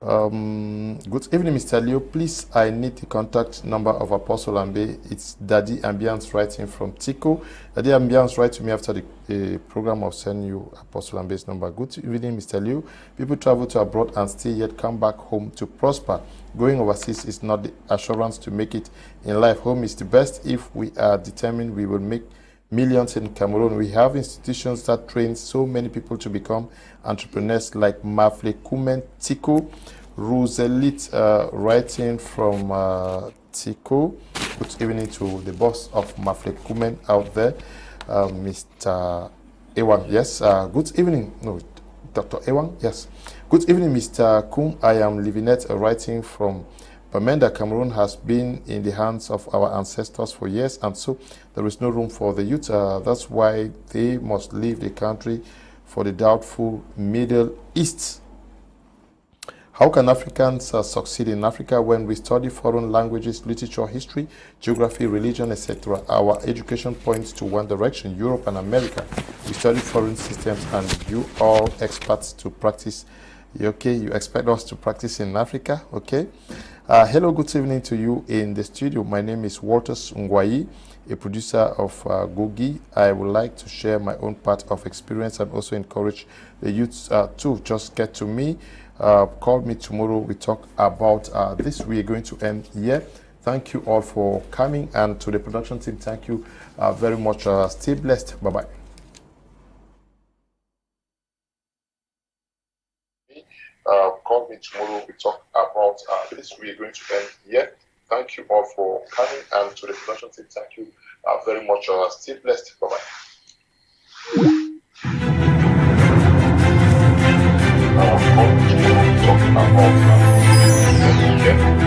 Good evening, Mr. Leo. Please, I need the contact number of Apostle Ambe. It's Daddy Ambiance writing from Tico. Daddy Ambiance, write to me after the program. I'll send you Apostle Ambe's number. Good evening, Mr. Leo. People travel to abroad and stay yet come back home to prosper. Going overseas is not the assurance to make it in life. Home is the best. If we are determined, we will make millions in Cameroon. We have institutions that train so many people to become entrepreneurs like Mafle Kumen Tico. Roselit writing from Tico. Good evening to the boss of Mafle Kumen out there, Mr. Ewang. Yes, good evening. No, Dr. Ewang. Yes. Good evening, Mr. Kum. I am Livinet writing from Bamenda. Cameroon has been in the hands of our ancestors for years, and so there is no room for the youth. That's why they must leave the country for the doubtful Middle East. How can Africans succeed in Africa when we study foreign languages, literature, history, geography, religion, etc.? Our education points to one direction, Europe and America. We study foreign systems, and you all experts to practice. Okay, you expect us to practice in Africa? Okay. Hello, good evening to you in the studio. My name is Walter Ngwayi, a producer of Gogi. I would like to share my own part of experience and also encourage the youth to just get to me. Call me tomorrow. We talk about this. We are going to end here. Thank you all for coming, and to the production team, thank you very much. Stay blessed. Bye-bye. Call me tomorrow. We talk about this. We are going to end here. Thank you all for coming, and to the production team, thank you very much. Stay blessed. Bye-bye. Call me tomorrow. We talk about